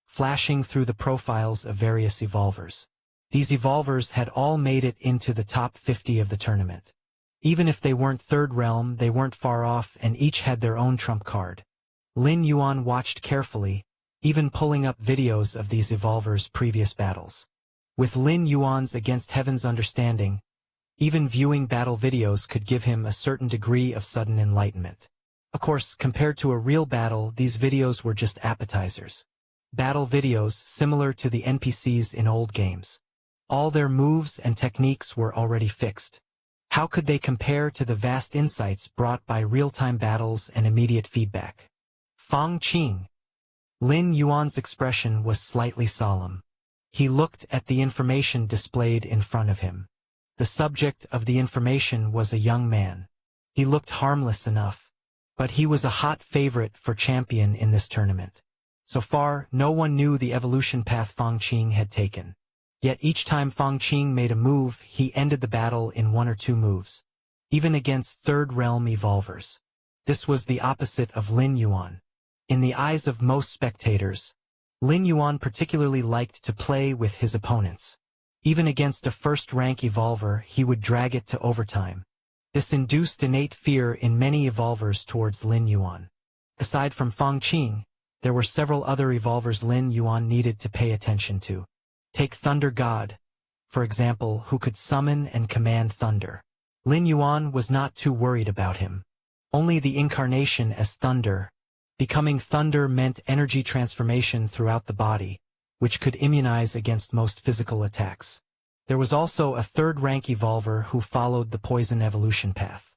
flashing through the profiles of various evolvers. These evolvers had all made it into the top 50 of the tournament. Even if they weren't third realm, they weren't far off and each had their own trump card. Lin Yuan watched carefully, even pulling up videos of these evolvers' previous battles. With Lin Yuan's Against Heaven's understanding, even viewing battle videos could give him a certain degree of sudden enlightenment. Of course, compared to a real battle, these videos were just appetizers. Battle videos similar to the NPCs in old games. All their moves and techniques were already fixed. How could they compare to the vast insights brought by real-time battles and immediate feedback? Fang Qing. Lin Yuan's expression was slightly solemn. He looked at the information displayed in front of him. The subject of the information was a young man. He looked harmless enough, but he was a hot favorite for champion in this tournament. So far, no one knew the evolution path Fang Qing had taken. Yet each time Fang Qing made a move, he ended the battle in 1 or 2 moves. Even against third realm evolvers. This was the opposite of Lin Yuan. In the eyes of most spectators, Lin Yuan particularly liked to play with his opponents. Even against a first-rank evolver, he would drag it to overtime. This induced innate fear in many evolvers towards Lin Yuan. Aside from Fang Qing, there were several other evolvers Lin Yuan needed to pay attention to. Take Thunder God, for example, who could summon and command thunder. Lin Yuan was not too worried about him. Only the incarnation as thunder. Becoming thunder meant energy transformation throughout the body, which could immunize against most physical attacks. There was also a third-rank evolver who followed the poison evolution path.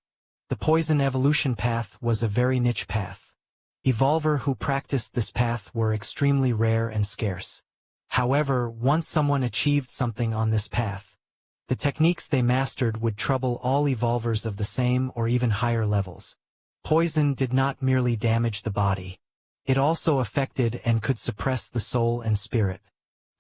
The poison evolution path was a very niche path. Evolver who practiced this path were extremely rare and scarce. However, once someone achieved something on this path, the techniques they mastered would trouble all evolvers of the same or even higher levels. Poison did not merely damage the body. It also affected and could suppress the soul and spirit.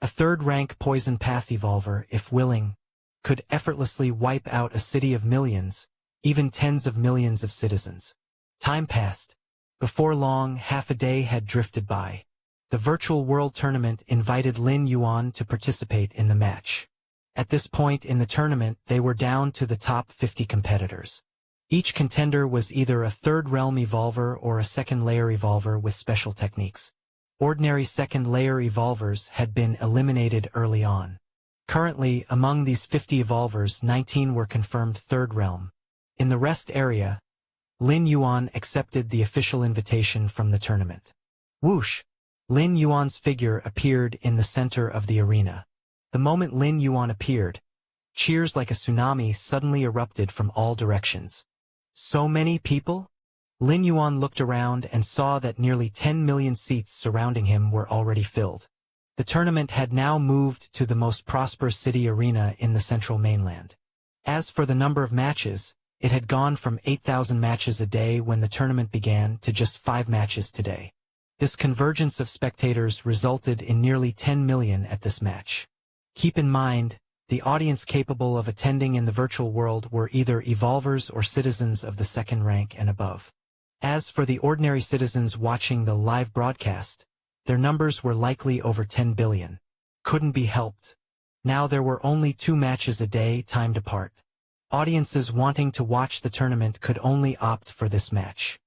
A third-rank poison path evolver, if willing, could effortlessly wipe out a city of millions, even tens of millions of citizens. Time passed. Before long, half a day had drifted by. The virtual world tournament invited Lin Yuan to participate in the match. At this point in the tournament, they were down to the top 50 competitors. Each contender was either a third-realm evolver or a second-layer evolver with special techniques. Ordinary second-layer evolvers had been eliminated early on. Currently, among these 50 evolvers, 19 were confirmed third realm. In the rest area, Lin Yuan accepted the official invitation from the tournament. Whoosh! Lin Yuan's figure appeared in the center of the arena. The moment Lin Yuan appeared, cheers like a tsunami suddenly erupted from all directions. So many people? Lin Yuan looked around and saw that nearly 10 million seats surrounding him were already filled. The tournament had now moved to the most prosperous city arena in the central mainland. As for the number of matches, it had gone from 8,000 matches a day when the tournament began to just 5 matches today. This convergence of spectators resulted in nearly 10 million at this match. Keep in mind, the audience capable of attending in the virtual world were either evolvers or citizens of the second rank and above. As for the ordinary citizens watching the live broadcast, their numbers were likely over 10 billion. Couldn't be helped. Now there were only 2 matches a day timed apart. Audiences wanting to watch the tournament could only opt for this match.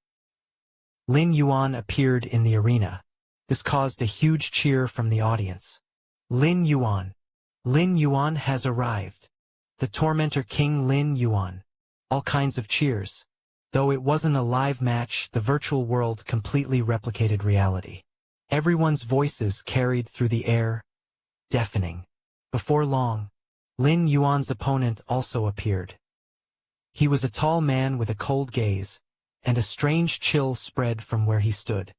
Lin Yuan appeared in the arena. This caused a huge cheer from the audience. Lin Yuan. Lin Yuan has arrived. The Tormentor King Lin Yuan. All kinds of cheers. Though it wasn't a live match, the virtual world completely replicated reality. Everyone's voices carried through the air, deafening. Before long, Lin Yuan's opponent also appeared. He was a tall man with a cold gaze, and a strange chill spread from where he stood.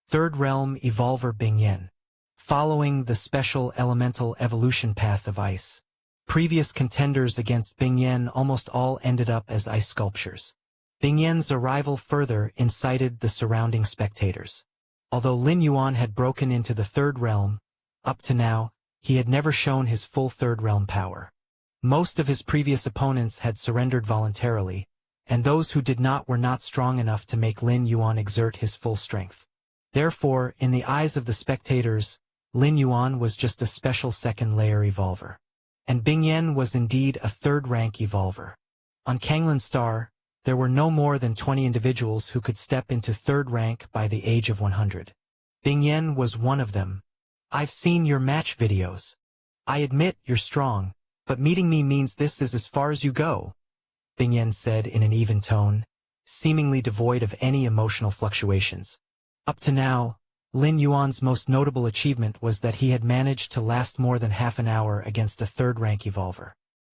Third Realm Evolver Bingyan. Following the special elemental evolution path of ice, previous contenders against Bingyan almost all ended up as ice sculptures. Bingyan's arrival further incited the surrounding spectators. Although Lin Yuan had broken into the Third Realm, up to now, he had never shown his full Third Realm power. Most of his previous opponents had surrendered voluntarily, and those who did not were not strong enough to make Lin Yuan exert his full strength. Therefore, in the eyes of the spectators, Lin Yuan was just a special second-layer evolver. and Bing Yan was indeed a third-rank evolver. On Kanglan Star, there were no more than 20 individuals who could step into third rank by the age of 100. Bing Yan was one of them. I've seen your match videos. I admit you're strong, but meeting me means this is as far as you go, Bing Yan said in an even tone, seemingly devoid of any emotional fluctuations. Up to now, Lin Yuan's most notable achievement was that he had managed to last more than half an hour against a third-rank evolver.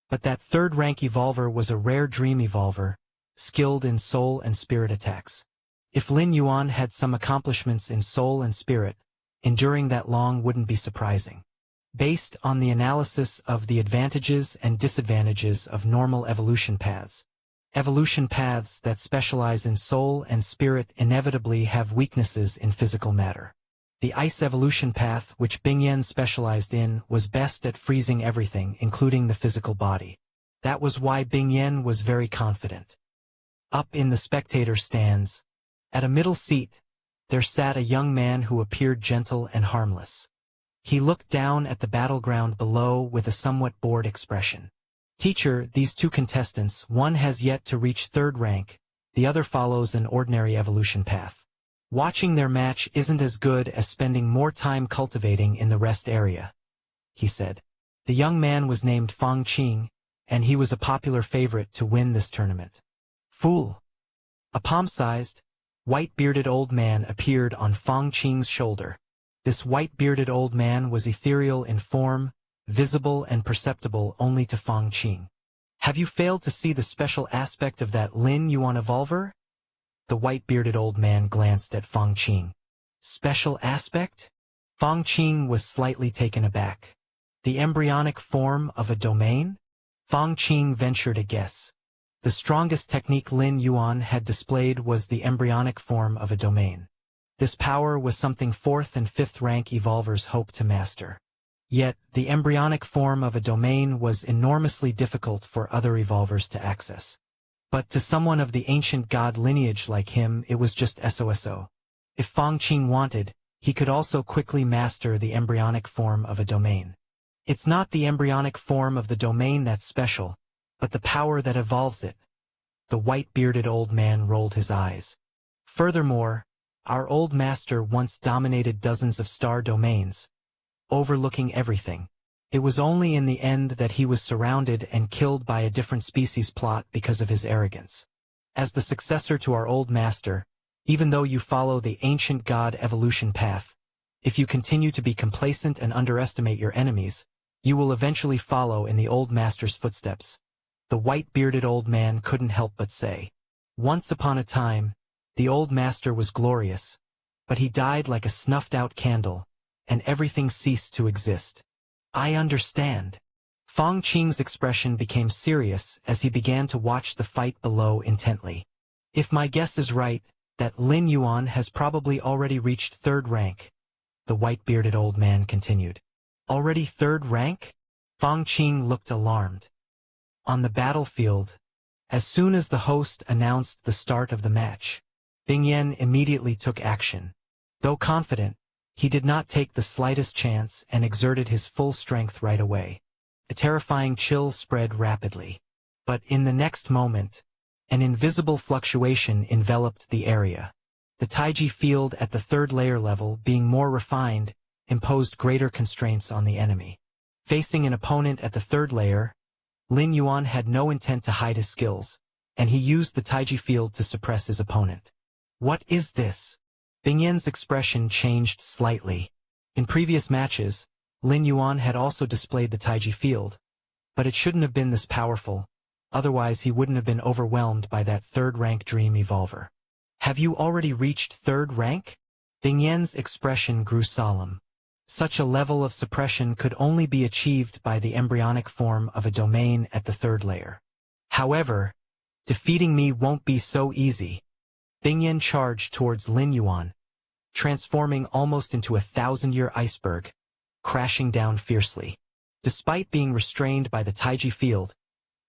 But that third-rank evolver was a rare dream evolver, skilled in soul and spirit attacks. If Lin Yuan had some accomplishments in soul and spirit, enduring that long wouldn't be surprising. Based on the analysis of the advantages and disadvantages of normal evolution paths that specialize in soul and spirit inevitably have weaknesses in physical matter. The ice evolution path, which Bing Yan specialized in, was best at freezing everything, including the physical body. That was why Bing Yan was very confident. Up in the spectator stands, at a middle seat, there sat a young man who appeared gentle and harmless. He looked down at the battleground below with a somewhat bored expression. Teacher, these two contestants, one has yet to reach third rank, the other follows an ordinary evolution path. Watching their match isn't as good as spending more time cultivating in the rest area, he said. The young man was named Fang Qing, and he was a popular favorite to win this tournament. Fool! A palm-sized, white-bearded old man appeared on Fang Qing's shoulder. This white-bearded old man was ethereal in form, visible and perceptible only to Fang Qing. Have you failed to see the special aspect of that Lin Yuan evolver? The white-bearded old man glanced at Fang Qing. Special aspect? Fang Qing was slightly taken aback. The embryonic form of a domain? Fang Qing ventured a guess. The strongest technique Lin Yuan had displayed was the embryonic form of a domain. This power was something 4th and 5th rank evolvers hoped to master. Yet, the embryonic form of a domain was enormously difficult for other evolvers to access. But to someone of the ancient god lineage like him, it was just SOSO. If Fang Qing wanted, he could also quickly master the embryonic form of a domain. It's not the embryonic form of the domain that's special, but the power that evolves it. The white-bearded old man rolled his eyes. Furthermore, our old master once dominated dozens of star domains, overlooking everything. It was only in the end that he was surrounded and killed by a different species plot because of his arrogance. As the successor to our old master, even though you follow the ancient god evolution path, if you continue to be complacent and underestimate your enemies, you will eventually follow in the old master's footsteps. The white-bearded old man couldn't help but say. Once upon a time, the old master was glorious, but he died like a snuffed-out candle, and everything ceased to exist. I understand. Fang Qing's expression became serious as he began to watch the fight below intently. If my guess is right, that Lin Yuan has probably already reached third rank, the white-bearded old man continued. Already third rank? Fang Qing looked alarmed. On the battlefield, as soon as the host announced the start of the match, Bing Yan immediately took action. Though confident, he did not take the slightest chance and exerted his full strength right away. A terrifying chill spread rapidly. But in the next moment, an invisible fluctuation enveloped the area. The Taiji field at the third layer level, being more refined, imposed greater constraints on the enemy. Facing an opponent at the third layer, Lin Yuan had no intent to hide his skills, and he used the Taiji field to suppress his opponent. What is this? Bing Yan's expression changed slightly. In previous matches, Lin Yuan had also displayed the Taiji field, but it shouldn't have been this powerful, otherwise he wouldn't have been overwhelmed by that third-rank dream evolver. Have you already reached third rank? Bing Yan's expression grew solemn. Such a level of suppression could only be achieved by the embryonic form of a domain at the third layer. However, defeating me won't be so easy. Bing Yan charged towards Lin Yuan, transforming almost into a 1,000-year iceberg, crashing down fiercely. Despite being restrained by the Taiji field,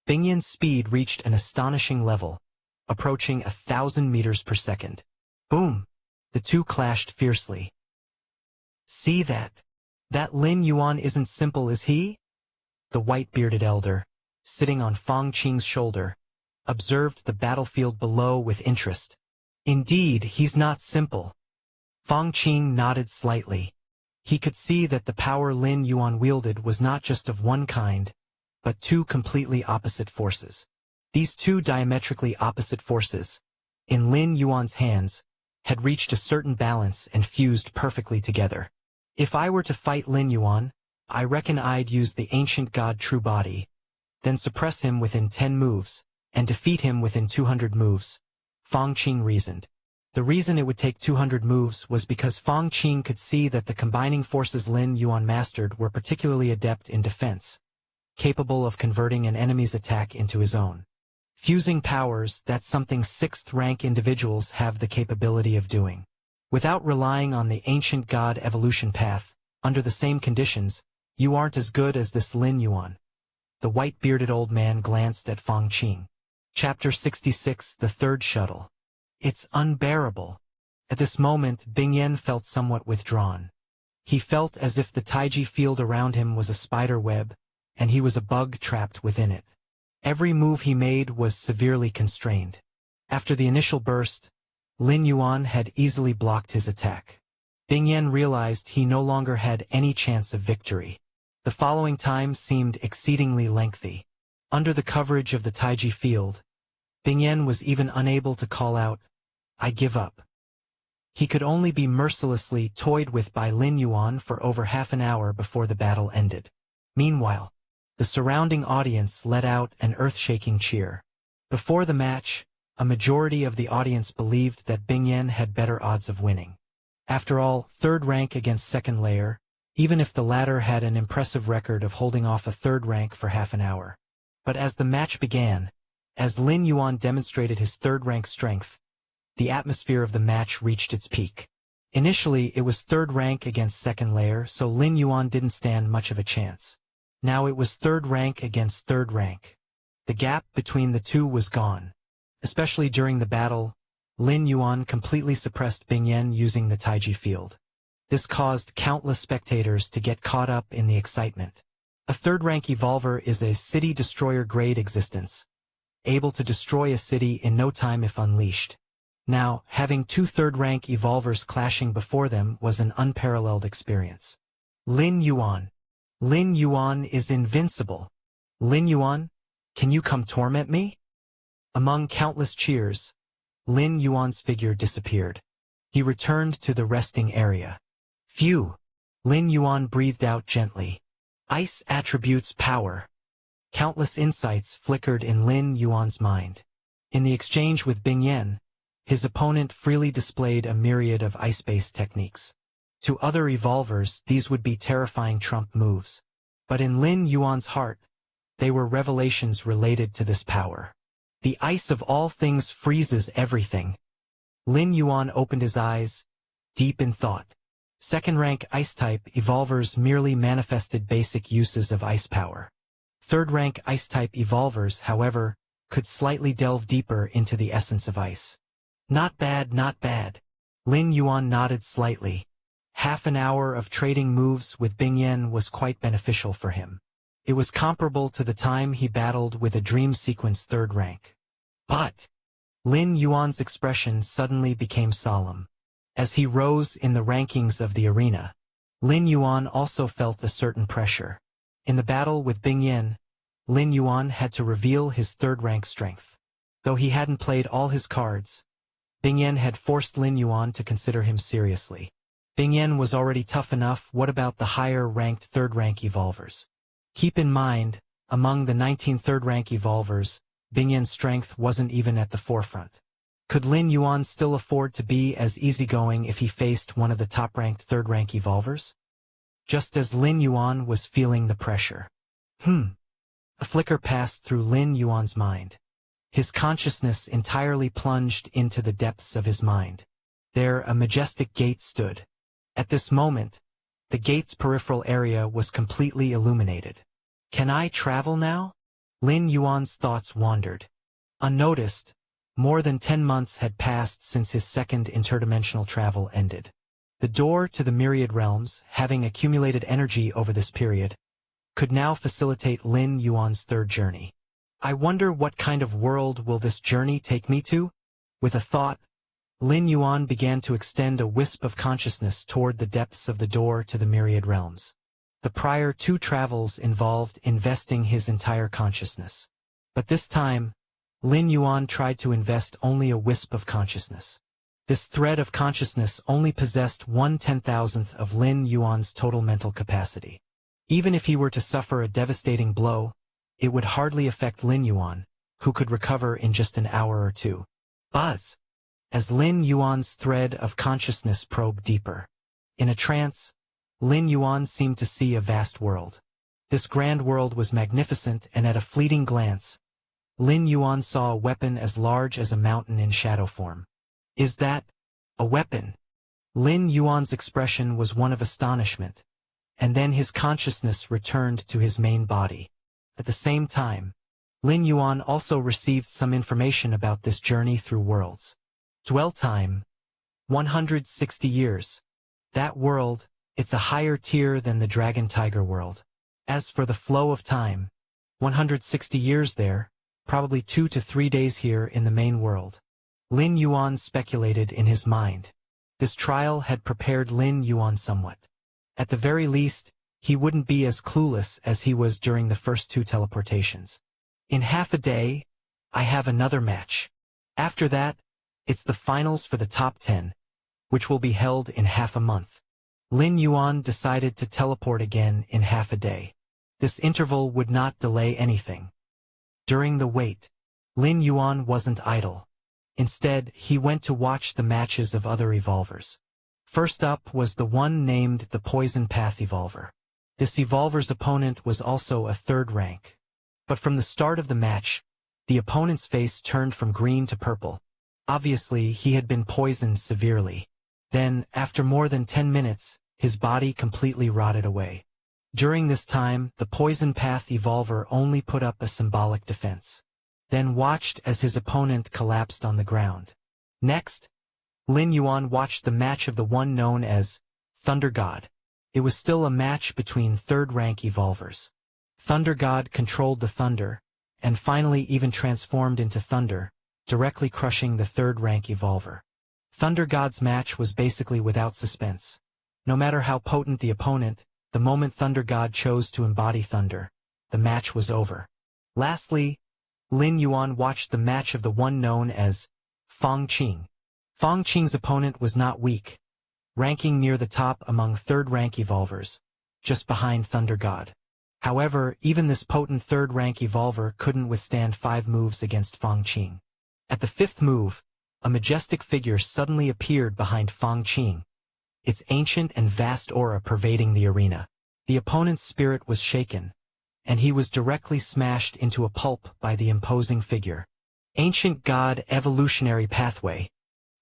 Bing Yan's speed reached an astonishing level, approaching 1,000 meters per second. Boom! The two clashed fiercely. See that? That Lin Yuan isn't simple, is he? the white-bearded elder, sitting on Fang Qing's shoulder, observed the battlefield below with interest. Indeed, he's not simple. Fang Qing nodded slightly. He could see that the power Lin Yuan wielded was not just of one kind, but two completely opposite forces. These two diametrically opposite forces, in Lin Yuan's hands, had reached a certain balance and fused perfectly together. If I were to fight Lin Yuan, I reckon I'd use the ancient god True Body, then suppress him within 10 moves, and defeat him within 200 moves, Fang Qing reasoned. The reason it would take 200 moves was because Fang Qing could see that the combining forces Lin Yuan mastered were particularly adept in defense, capable of converting an enemy's attack into his own. Fusing powers, that's something 6th-rank individuals have the capability of doing. Without relying on the ancient god evolution path, under the same conditions, you aren't as good as this Lin Yuan. The white-bearded old man glanced at Fang Qing. Chapter 66, The Third Shuttle. It's unbearable. At this moment, Bing Yan felt somewhat withdrawn. He felt as if the Taiji field around him was a spider web, and he was a bug trapped within it. Every move he made was severely constrained. After the initial burst, Lin Yuan had easily blocked his attack. Bing Yan realized he no longer had any chance of victory. The following time seemed exceedingly lengthy. Under the coverage of the Taiji field, Bing Yan was even unable to call out, "I give up." He could only be mercilessly toyed with by Lin Yuan for over half an hour before the battle ended. Meanwhile, the surrounding audience let out an earth-shaking cheer. Before the match, a majority of the audience believed that Bing Yan had better odds of winning. After all, 3rd rank against 2nd layer, even if the latter had an impressive record of holding off a 3rd rank for half an hour. But as the match began, as Lin Yuan demonstrated his 3rd rank strength, the atmosphere of the match reached its peak. Initially, it was 3rd rank against 2nd layer, so Lin Yuan didn't stand much of a chance. Now it was 3rd rank against 3rd rank. The gap between the two was gone. Especially during the battle, Lin Yuan completely suppressed Bing Yan using the Taiji field. This caused countless spectators to get caught up in the excitement. A 3rd rank evolver is a city destroyer grade existence, able to destroy a city in no time if unleashed. Now, having 2 3rd rank evolvers clashing before them was an unparalleled experience. Lin Yuan. Lin Yuan is invincible. Lin Yuan, can you come torment me? Among countless cheers, Lin Yuan's figure disappeared. He returned to the resting area. Phew! Lin Yuan breathed out gently. Ice attributes power. Countless insights flickered in Lin Yuan's mind. In the exchange with Bing Yan, his opponent freely displayed a myriad of ice-based techniques. To other evolvers, these would be terrifying trump moves. But in Lin Yuan's heart, they were revelations related to this power. The ice of all things freezes everything. Lin Yuan opened his eyes, deep in thought. 2nd rank ice-type evolvers merely manifested basic uses of ice power. 3rd rank ice-type evolvers, however, could slightly delve deeper into the essence of ice. Not bad, not bad. Lin Yuan nodded slightly. Half an hour of trading moves with Bing Yan was quite beneficial for him. It was comparable to the time he battled with a dream sequence 3rd rank. But Lin Yuan's expression suddenly became solemn. As he rose in the rankings of the arena, Lin Yuan also felt a certain pressure. In the battle with Bing Yan, Lin Yuan had to reveal his 3rd rank strength. Though he hadn't played all his cards, Bing Yan had forced Lin Yuan to consider him seriously. Bing Yan was already tough enough, what about the higher-ranked 3rd rank evolvers? Keep in mind, among the 19 3rd rank evolvers, Bing Yan's strength wasn't even at the forefront. Could Lin Yuan still afford to be as easygoing if he faced one of the top-ranked 3rd rank evolvers? Just as Lin Yuan was feeling the pressure. A flicker passed through Lin Yuan's mind. His consciousness entirely plunged into the depths of his mind. There a majestic gate stood. At this moment, the gate's peripheral area was completely illuminated. Can I travel now? Lin Yuan's thoughts wandered. Unnoticed, more than 10 months had passed since his 2nd interdimensional travel ended. The door to the myriad realms, having accumulated energy over this period, could now facilitate Lin Yuan's third journey. I wonder what kind of world will this journey take me to? With a thought, Lin Yuan began to extend a wisp of consciousness toward the depths of the door to the myriad realms. The prior two travels involved investing his entire consciousness. But this time, Lin Yuan tried to invest only a wisp of consciousness. This thread of consciousness only possessed 1/10,000th of Lin Yuan's total mental capacity. Even if he were to suffer a devastating blow, it would hardly affect Lin Yuan, who could recover in just an hour or two. Buzz! As Lin Yuan's thread of consciousness probed deeper. In a trance, Lin Yuan seemed to see a vast world. This grand world was magnificent, and at a fleeting glance, Lin Yuan saw a weapon as large as a mountain in shadow form. Is that a weapon? Lin Yuan's expression was one of astonishment, and then his consciousness returned to his main body. At the same time, Lin Yuan also received some information about this journey through worlds. Dwell time, 160 years. That world, it's a higher tier than the Dragon Tiger world. As for the flow of time, 160 years there, probably 2 to 3 days here in the main world. Lin Yuan speculated in his mind. This trial had prepared Lin Yuan somewhat. At the very least, he wouldn't be as clueless as he was during the first 2 teleportations. In half a day, I have another match. After that, it's the finals for the top 10, which will be held in half a month. Lin Yuan decided to teleport again in half a day. This interval would not delay anything. During the wait, Lin Yuan wasn't idle. Instead, he went to watch the matches of other evolvers. First up was the one named the Poison Path Evolver. This evolver's opponent was also a 3rd rank. But from the start of the match, the opponent's face turned from green to purple. Obviously, he had been poisoned severely. Then, after more than 10 minutes, his body completely rotted away. During this time, the Poison Path Evolver only put up a symbolic defense. Then watched as his opponent collapsed on the ground. Next, Lin Yuan watched the match of the one known as Thunder God. It was still a match between 3rd rank evolvers. Thunder God controlled the thunder, and finally even transformed into thunder, directly crushing the 3rd rank evolver. Thunder God's match was basically without suspense. No matter how potent the opponent, the moment Thunder God chose to embody thunder, the match was over. Lastly, Lin Yuan watched the match of the one known as Fang Qing. Fang Qing's opponent was not weak, ranking near the top among 3rd rank evolvers, just behind Thunder God. However, even this potent 3rd rank evolver couldn't withstand 5 moves against Fang Qing. At the 5th move, a majestic figure suddenly appeared behind Fang Qing, its ancient and vast aura pervading the arena. The opponent's spirit was shaken, and he was directly smashed into a pulp by the imposing figure. Ancient God Evolutionary Pathway.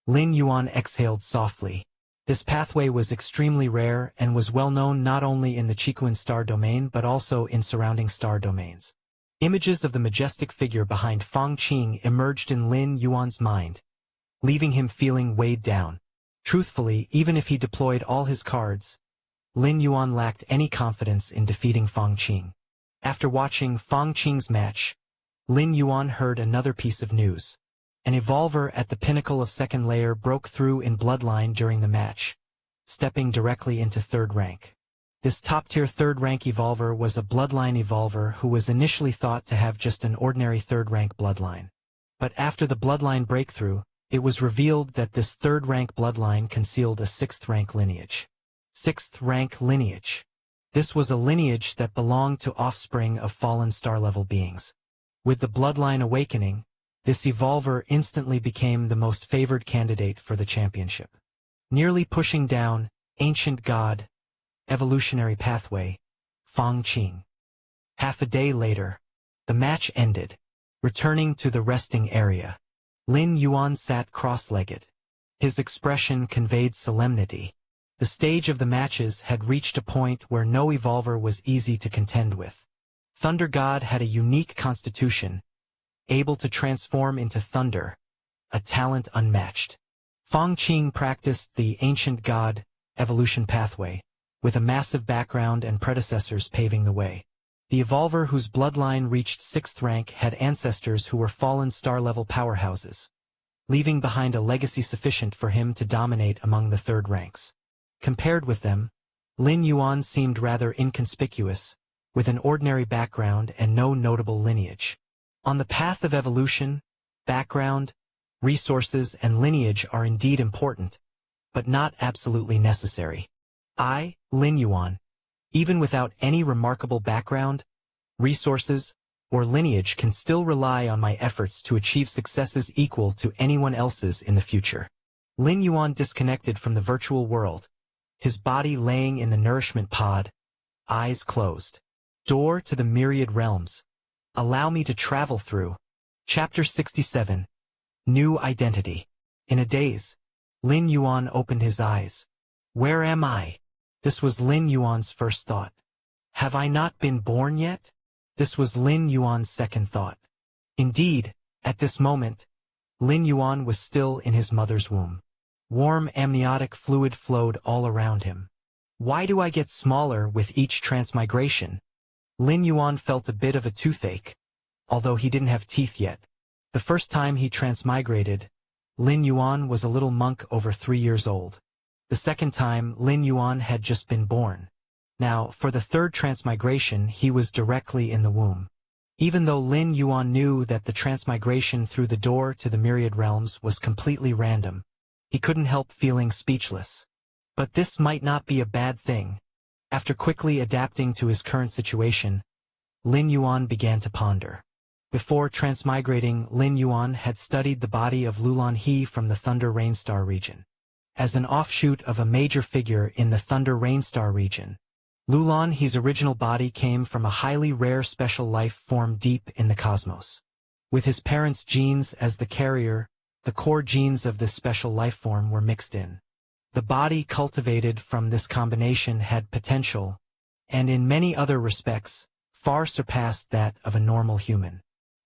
Lin Yuan exhaled softly. This pathway was extremely rare and was well known not only in the Qikuan star domain but also in surrounding star domains. Images of the majestic figure behind Fang Qing emerged in Lin Yuan's mind, leaving him feeling weighed down. Truthfully, even if he deployed all his cards, Lin Yuan lacked any confidence in defeating Fang Qing. After watching Fang Qing's match, Lin Yuan heard another piece of news. An evolver at the pinnacle of 2nd layer broke through in bloodline during the match, stepping directly into 3rd rank. This top-tier 3rd rank evolver was a bloodline evolver who was initially thought to have just an ordinary 3rd rank bloodline. But after the bloodline breakthrough, it was revealed that this 3rd rank bloodline concealed a 6th rank lineage. 6th rank lineage. This was a lineage that belonged to offspring of fallen star-level beings. With the bloodline awakening, this evolver instantly became the most favored candidate for the championship. Nearly pushing down Ancient God Evolutionary Pathway, Fang Qing. Half a day later, the match ended. Returning to the resting area, Lin Yuan sat cross-legged. His expression conveyed solemnity. The stage of the matches had reached a point where no evolver was easy to contend with. Thunder God had a unique constitution, able to transform into thunder, a talent unmatched. Fang Qing practiced the Ancient God Evolution Pathway, with a massive background and predecessors paving the way. The evolver whose bloodline reached 6th rank had ancestors who were fallen star-level powerhouses, leaving behind a legacy sufficient for him to dominate among the 3rd ranks. Compared with them, Lin Yuan seemed rather inconspicuous, with an ordinary background and no notable lineage. On the path of evolution, background, resources, and lineage are indeed important, but not absolutely necessary. I, Lin Yuan, even without any remarkable background, resources, or lineage can still rely on my efforts to achieve successes equal to anyone else's in the future. Lin Yuan disconnected from the virtual world, his body laying in the nourishment pod, eyes closed. Door to the myriad realms. Allow me to travel through. Chapter 67. New Identity. In a daze, Lin Yuan opened his eyes. Where am I? This was Lin Yuan's first thought. Have I not been born yet? This was Lin Yuan's second thought. Indeed, at this moment, Lin Yuan was still in his mother's womb. Warm amniotic fluid flowed all around him. Why do I get smaller with each transmigration? Lin Yuan felt a bit of a toothache, although he didn't have teeth yet. The first time he transmigrated, Lin Yuan was a little monk over 3 years old. The second time, Lin Yuan had just been born. Now, for the 3rd transmigration, he was directly in the womb. Even though Lin Yuan knew that the transmigration through the door to the myriad realms was completely random, he couldn't help feeling speechless. But this might not be a bad thing. After quickly adapting to his current situation, Lin Yuan began to ponder. Before transmigrating, Lin Yuan had studied the body of Lulan He from the Thunder Rainstar region. As an offshoot of a major figure in the Thunder Rainstar region, Lulan He's original body came from a highly rare special life form deep in the cosmos. With his parents' genes as the carrier, the core genes of this special life form were mixed in. The body cultivated from this combination had potential, and in many other respects, far surpassed that of a normal human.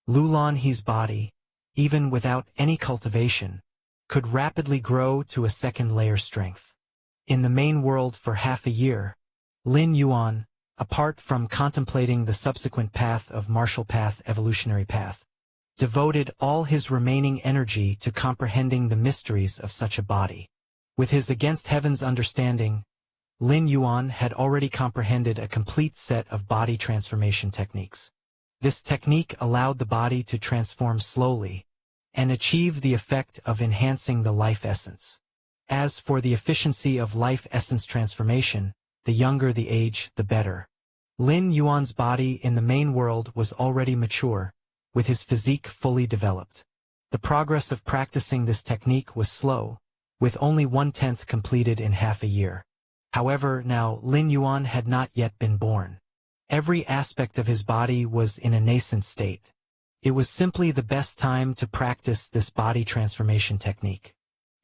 Lulan He's body, even without any cultivation, could rapidly grow to a second-layer strength. In the main world for half a year, Lin Yuan, apart from contemplating the subsequent path of martial path evolutionary path, devoted all his remaining energy to comprehending the mysteries of such a body. With his against heaven's understanding, Lin Yuan had already comprehended a complete set of body transformation techniques. This technique allowed the body to transform slowly and achieve the effect of enhancing the life essence. As for the efficiency of life essence transformation, the younger the age, the better. Lin Yuan's body in the main world was already mature, with his physique fully developed. The progress of practicing this technique was slow, with only 1/10 completed in half a year. However, now Lin Yuan had not yet been born. Every aspect of his body was in a nascent state. It was simply the best time to practice this body transformation technique.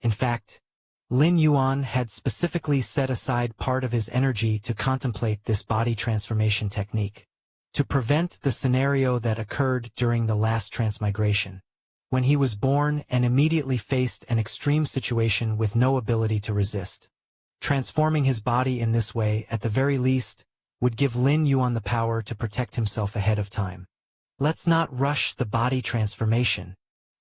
In fact, Lin Yuan had specifically set aside part of his energy to contemplate this body transformation technique, to prevent the scenario that occurred during the last transmigration, when he was born and immediately faced an extreme situation with no ability to resist. Transforming his body in this way, at the very least, would give Lin Yuan the power to protect himself ahead of time. Let's not rush the body transformation.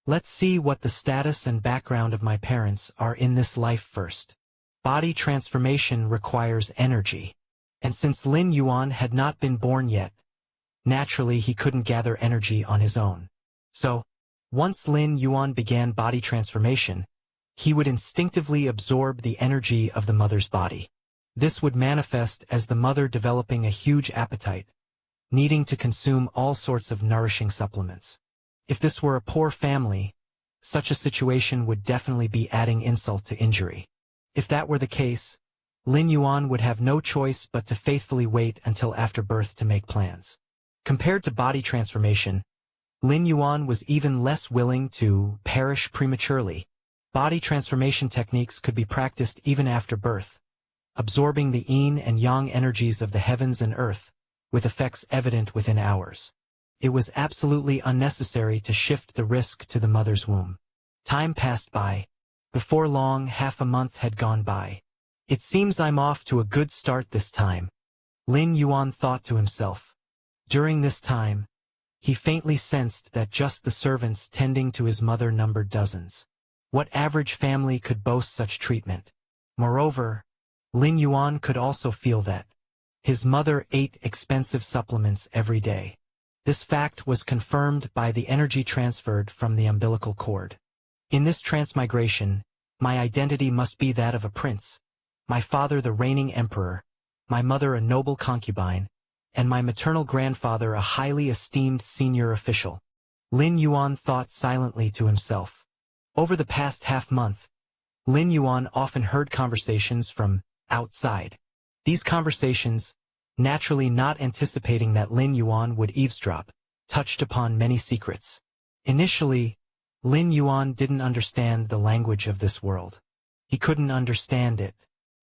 Let's see what the status and background of my parents are in this life first. Body transformation requires energy. And since Lin Yuan had not been born yet, naturally he couldn't gather energy on his own. So, once Lin Yuan began body transformation, he would instinctively absorb the energy of the mother's body. This would manifest as the mother developing a huge appetite, needing to consume all sorts of nourishing supplements. If this were a poor family, such a situation would definitely be adding insult to injury. If that were the case, Lin Yuan would have no choice but to faithfully wait until after birth to make plans. Compared to body transformation, Lin Yuan was even less willing to perish prematurely. Body transformation techniques could be practiced even after birth, absorbing the yin and yang energies of the heavens and earth, with effects evident within hours. It was absolutely unnecessary to shift the risk to the mother's womb. Time passed by. Before long, half a month had gone by. It seems I'm off to a good start this time, Lin Yuan thought to himself. During this time, he faintly sensed that just the servants tending to his mother numbered dozens. What average family could boast such treatment? Moreover, Lin Yuan could also feel that his mother ate expensive supplements every day. This fact was confirmed by the energy transferred from the umbilical cord. In this transmigration, my identity must be that of a prince, my father the reigning emperor, my mother a noble concubine, and my maternal grandfather a highly esteemed senior official. Lin Yuan thought silently to himself. Over the past half-month, Lin Yuan often heard conversations from outside. These conversations, naturally not anticipating that Lin Yuan would eavesdrop, touched upon many secrets. Initially, Lin Yuan didn't understand the language of this world. He couldn't understand it.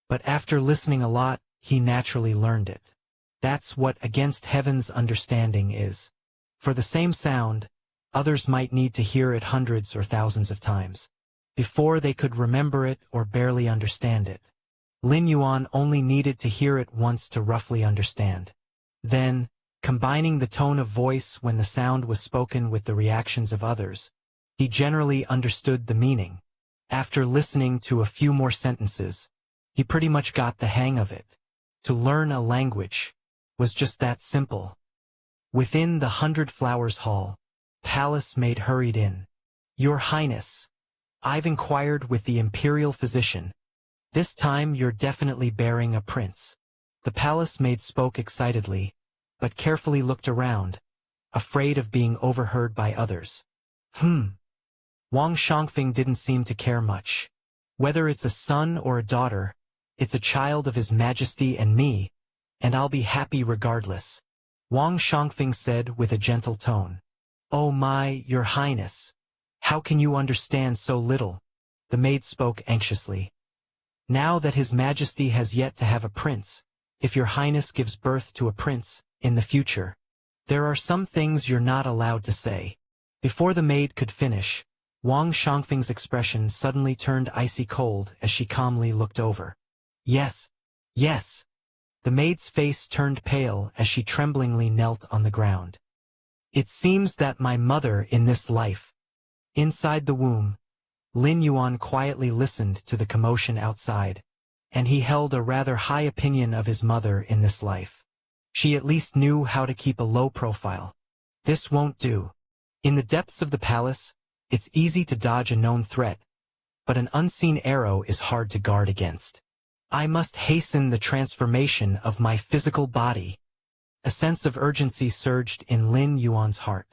But after listening a lot, he naturally learned it. That's what against heaven's understanding is. For the same sound, others might need to hear it hundreds or thousands of times before they could remember it or barely understand it. Lin Yuan only needed to hear it once to roughly understand. Then, combining the tone of voice when the sound was spoken with the reactions of others, he generally understood the meaning. After listening to a few more sentences, he pretty much got the hang of it. To learn a language was just that simple. Within the 100 Flowers Hall, Palace maid hurried in. "Your Highness, I've inquired with the imperial physician. This time you're definitely bearing a prince." The palace maid spoke excitedly, but carefully looked around, afraid of being overheard by others. Wang Shangfeng didn't seem to care much. "Whether it's a son or a daughter, it's a child of His Majesty and me, and I'll be happy regardless," Wang Shangfeng said with a gentle tone. "Oh my, Your Highness, how can you understand so little?" The maid spoke anxiously. "Now that His Majesty has yet to have a prince, if Your Highness gives birth to a prince, in the future, there are some things you're not allowed to say." Before the maid could finish, Wang Shangfeng's expression suddenly turned icy cold as she calmly looked over. Yes. The maid's face turned pale as she tremblingly knelt on the ground. "It seems that my mother in this life." Inside the womb, Lin Yuan quietly listened to the commotion outside, and he held a rather high opinion of his mother in this life. She at least knew how to keep a low profile. This won't do. In the depths of the palace, it's easy to dodge a known threat, but an unseen arrow is hard to guard against. I must hasten the transformation of my physical body. A sense of urgency surged in Lin Yuan's heart.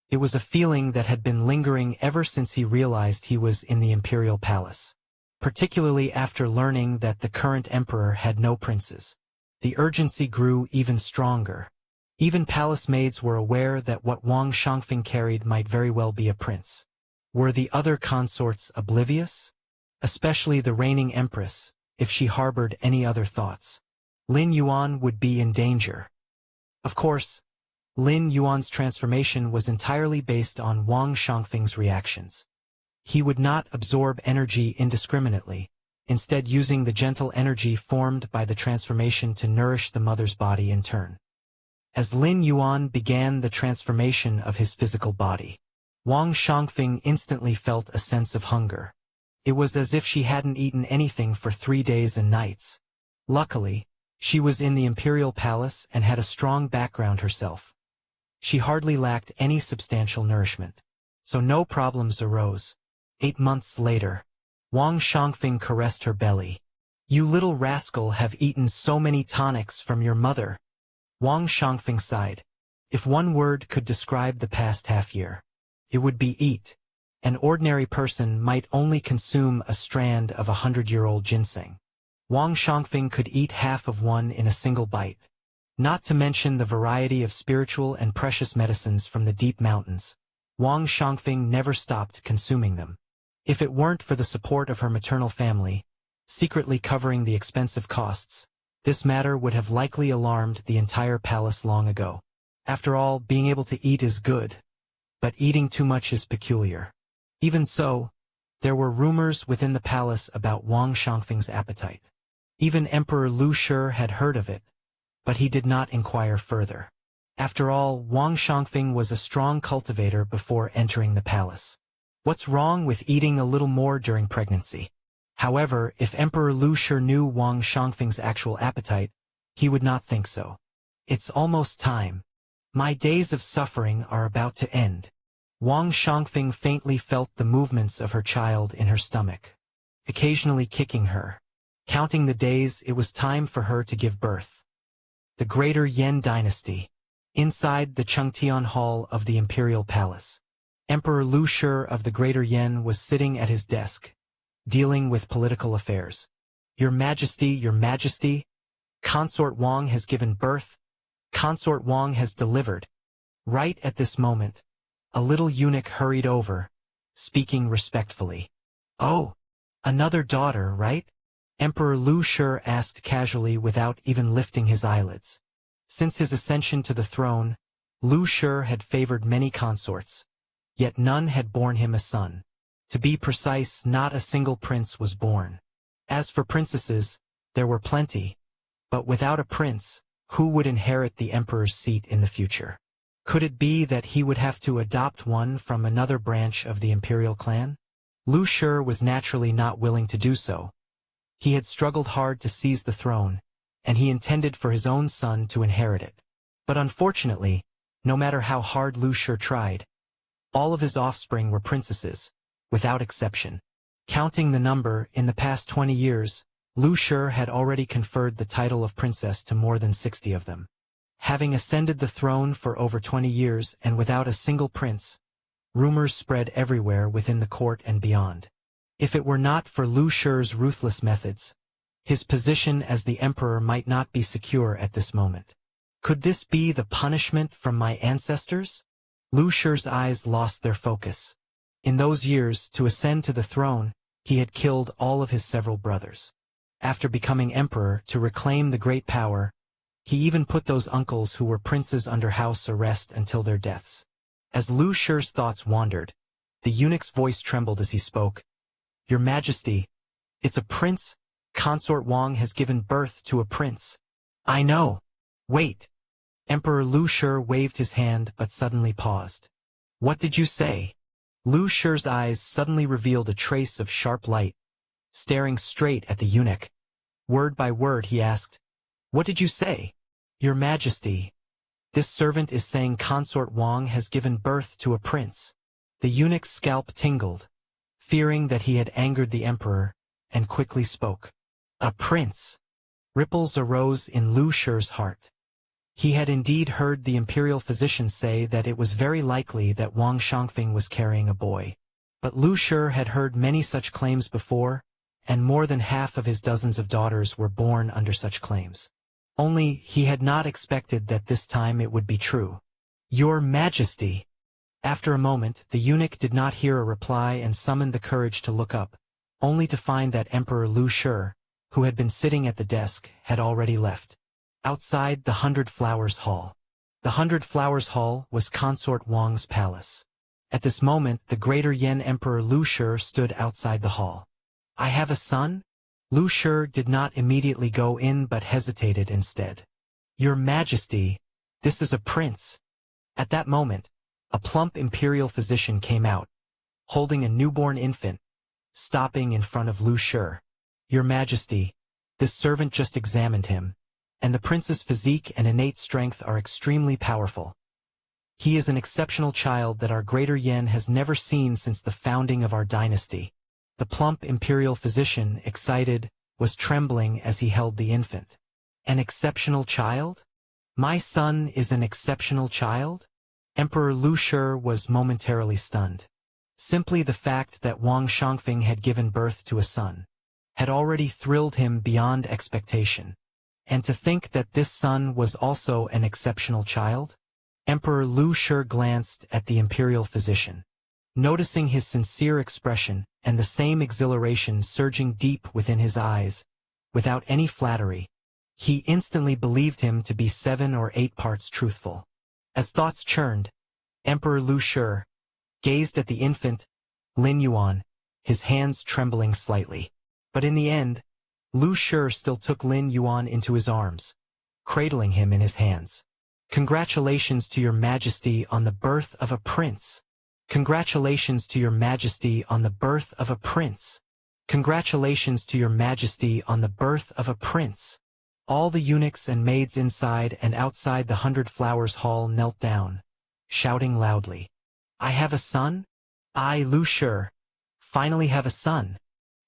It was a feeling that had been lingering ever since he realized he was in the imperial palace, particularly after learning that the current emperor had no princes. The urgency grew even stronger. Even palace maids were aware that what Wang Shangfeng carried might very well be a prince. Were the other consorts oblivious? Especially the reigning empress, if she harbored any other thoughts. Lin Yuan would be in danger. Of course, Lin Yuan's transformation was entirely based on Wang Shangfeng's reactions. He would not absorb energy indiscriminately, instead using the gentle energy formed by the transformation to nourish the mother's body in turn. As Lin Yuan began the transformation of his physical body, Wang Shangfeng instantly felt a sense of hunger. It was as if she hadn't eaten anything for 3 days and nights. Luckily, she was in the imperial palace and had a strong background herself. She hardly lacked any substantial nourishment, so no problems arose. 8 months later, Wang Shangfeng caressed her belly. "You little rascal have eaten so many tonics from your mother." Wang Shangfeng sighed. If one word could describe the past half-year, it would be eat. An ordinary person might only consume a strand of 100-year-old ginseng. Wang Shangfeng could eat half of one in a single bite. Not to mention the variety of spiritual and precious medicines from the deep mountains. Wang Shangfeng never stopped consuming them. If it weren't for the support of her maternal family, secretly covering the expensive costs, this matter would have likely alarmed the entire palace long ago. After all, being able to eat is good, but eating too much is peculiar. Even so, there were rumors within the palace about Wang Shangfeng's appetite. Even Emperor Lu Shi had heard of it, but he did not inquire further. After all, Wang Shangfeng was a strong cultivator before entering the palace. What's wrong with eating a little more during pregnancy? However, if Emperor Lu Shi knew Wang Shangfeng's actual appetite, he would not think so. It's almost time. My days of suffering are about to end. Wang Shangfeng faintly felt the movements of her child in her stomach, occasionally kicking her. Counting the days, it was time for her to give birth. The Greater Yan Dynasty. Inside the Chengtian Hall of the Imperial Palace, Emperor Lu Shi of the Greater Yan was sitting at his desk, dealing with political affairs. Your Majesty, Consort Wang has given birth. Consort Wang has delivered. Right at this moment, a little eunuch hurried over, speaking respectfully. Oh, another daughter, right? Emperor Lu Shi asked casually without even lifting his eyelids. Since his ascension to the throne, Lu Shi had favored many consorts, yet none had borne him a son. To be precise, not a single prince was born. As for princesses, there were plenty, but without a prince, who would inherit the emperor's seat in the future? Could it be that he would have to adopt one from another branch of the imperial clan? Lu Shi was naturally not willing to do so. He had struggled hard to seize the throne, and he intended for his own son to inherit it. But unfortunately, no matter how hard Lu Shi tried, all of his offspring were princesses, without exception. Counting the number, in the past 20 years, Lu Shi had already conferred the title of princess to more than 60 of them. Having ascended the throne for over 20 years and without a single prince, rumors spread everywhere within the court and beyond. If it were not for Lu Shi's ruthless methods, his position as the emperor might not be secure at this moment. Could this be the punishment from my ancestors? Lu Shi's eyes lost their focus. In those years, to ascend to the throne, he had killed all of his several brothers. After becoming emperor to reclaim the great power, he even put those uncles who were princes under house arrest until their deaths. As Lu Shi's thoughts wandered, the eunuch's voice trembled as he spoke. Your Majesty, it's a prince. Consort Wang has given birth to a prince. I know. Wait. Emperor Lu Shi waved his hand but suddenly paused. What did you say? Lu Shi's eyes suddenly revealed a trace of sharp light, staring straight at the eunuch. Word by word he asked, What did you say? Your Majesty, this servant is saying Consort Wang has given birth to a prince. The eunuch's scalp tingled, fearing that he had angered the emperor, and quickly spoke. A prince. Ripples arose in Lu Shi's heart. He had indeed heard the imperial physician say that it was very likely that Wang Shangfeng was carrying a boy. But Lu Shi had heard many such claims before, and more than half of his dozens of daughters were born under such claims. Only he had not expected that this time it would be true. Your Majesty. After a moment, the eunuch did not hear a reply and summoned the courage to look up, only to find that Emperor Lu Shi, who had been sitting at the desk, had already left. Outside the 100 Flowers Hall. The 100 Flowers Hall was Consort Wang's palace. At this moment, the Greater Yan Emperor Lu Shi stood outside the hall. I have a son? Lu Shi did not immediately go in but hesitated instead. Your Majesty, this is a prince. At that moment, a plump imperial physician came out, holding a newborn infant, stopping in front of Lu Shi. Your Majesty, this servant just examined him, and the prince's physique and innate strength are extremely powerful. He is an exceptional child that our Greater Yan has never seen since the founding of our dynasty. The plump imperial physician, excited, was trembling as he held the infant. An exceptional child? My son is an exceptional child? Emperor Lu Shi was momentarily stunned. Simply the fact that Wang Shangfeng had given birth to a son had already thrilled him beyond expectation. And to think that this son was also an exceptional child? Emperor Lu Shi glanced at the imperial physician. Noticing his sincere expression and the same exhilaration surging deep within his eyes, without any flattery, he instantly believed him to be 7 or 8 parts truthful. As thoughts churned, Emperor Lu Shi gazed at the infant, Lin Yuan, his hands trembling slightly. But in the end, Lu Shi still took Lin Yuan into his arms, cradling him in his hands. Congratulations to your majesty on the birth of a prince. Congratulations to your majesty on the birth of a prince. Congratulations to your majesty on the birth of a prince. All the eunuchs and maids inside and outside the 100 Flowers Hall knelt down, shouting loudly, "I have a son? I, Lu Shi, finally have a son.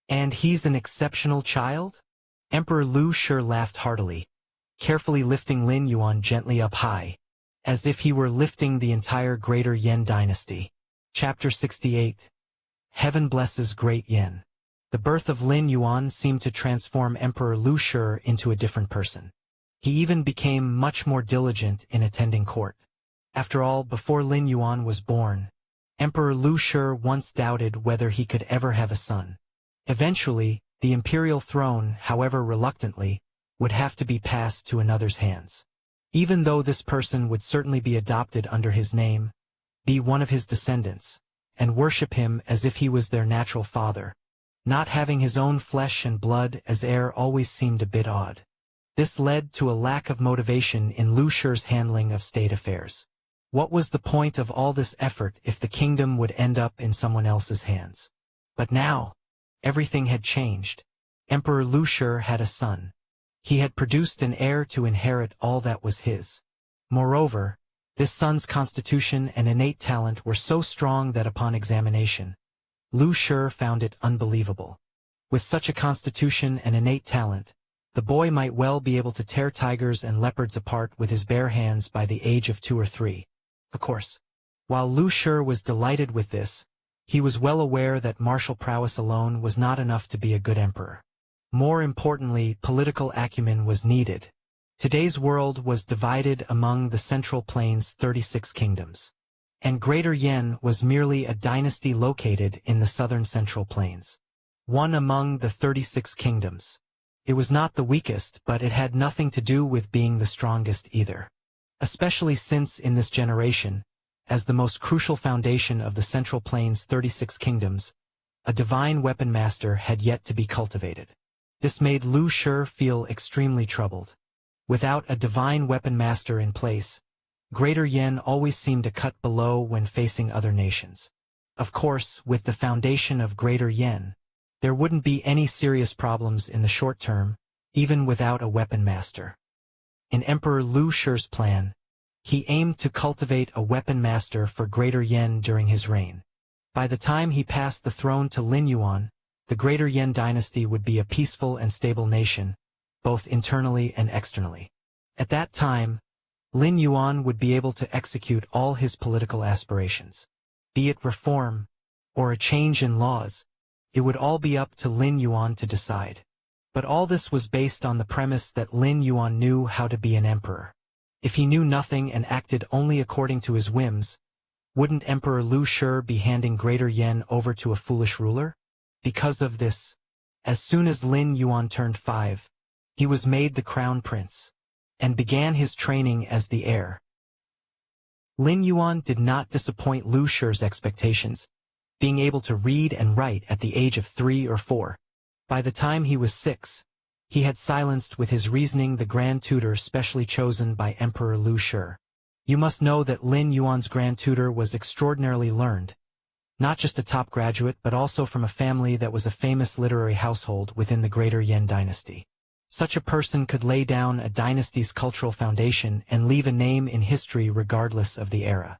And he's an exceptional child?" Emperor Lu Shi laughed heartily, carefully lifting Lin Yuan gently up high, as if he were lifting the entire Greater Yan dynasty. Chapter 68. Heaven Blesses Great Yan. The birth of Lin Yuan seemed to transform Emperor Lu Shi into a different person. He even became much more diligent in attending court. After all, before Lin Yuan was born, Emperor Lu Shi once doubted whether he could ever have a son. Eventually, the imperial throne, however reluctantly, would have to be passed to another's hands. Even though this person would certainly be adopted under his name, be one of his descendants, and worship him as if he was their natural father, not having his own flesh and blood as heir always seemed a bit odd. This led to a lack of motivation in Lu Shi's handling of state affairs. What was the point of all this effort if the kingdom would end up in someone else's hands? But now, everything had changed. Emperor Lu Shi had a son. He had produced an heir to inherit all that was his. Moreover, this son's constitution and innate talent were so strong that upon examination, Lu Shi found it unbelievable. With such a constitution and innate talent, the boy might well be able to tear tigers and leopards apart with his bare hands by the age of 2 or 3. Of course, while Lu Shi was delighted with this, he was well aware that martial prowess alone was not enough to be a good emperor. More importantly, political acumen was needed. Today's world was divided among the Central Plains' 36 kingdoms, and Greater Yan was merely a dynasty located in the southern Central Plains. One among the 36 kingdoms. It was not the weakest, but it had nothing to do with being the strongest either. Especially since in this generation, as the most crucial foundation of the Central Plains' 36 kingdoms, a divine weapon master had yet to be cultivated. This made Lu Shi feel extremely troubled. Without a divine weapon master in place, Greater Yan always seemed a cut below when facing other nations. Of course, with the foundation of Greater Yan, there wouldn't be any serious problems in the short term, even without a weapon master. In Emperor Lu Shi's plan, he aimed to cultivate a weapon master for Greater Yan during his reign. By the time he passed the throne to Lin Yuan, the Greater Yan dynasty would be a peaceful and stable nation, both internally and externally. At that time, Lin Yuan would be able to execute all his political aspirations. Be it reform, or a change in laws, it would all be up to Lin Yuan to decide. But all this was based on the premise that Lin Yuan knew how to be an emperor. If he knew nothing and acted only according to his whims, wouldn't Emperor Lu Shi be handing Greater Yan over to a foolish ruler? Because of this, as soon as Lin Yuan turned 5, he was made the crown prince, and began his training as the heir. Lin Yuan did not disappoint Lu Shi's expectations, being able to read and write at the age of 3 or 4. By the time he was 6, he had silenced with his reasoning the grand tutor specially chosen by Emperor Lu Shi. You must know that Lin Yuan's grand tutor was extraordinarily learned, not just a top graduate but also from a family that was a famous literary household within the Greater Yan dynasty. Such a person could lay down a dynasty's cultural foundation and leave a name in history regardless of the era.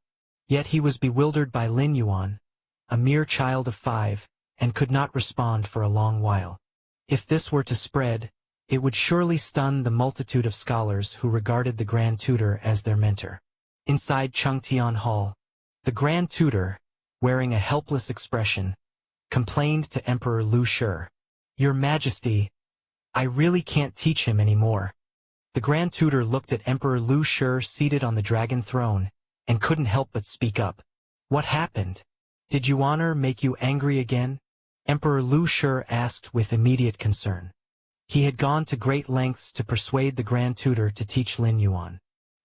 Yet he was bewildered by Lin Yuan, a mere child of 5, and could not respond for a long while. If this were to spread, it would surely stun the multitude of scholars who regarded the grand tutor as their mentor. Inside Chengtian Hall, the grand tutor, wearing a helpless expression, complained to Emperor Lu Shi, "Your Majesty, I really can't teach him anymore." The grand tutor looked at Emperor Lu Shi seated on the dragon throne, and couldn't help but speak up. "What happened? Did Yuan make you angry again?" Emperor Lu Shi asked with immediate concern. He had gone to great lengths to persuade the grand tutor to teach Lin Yuan.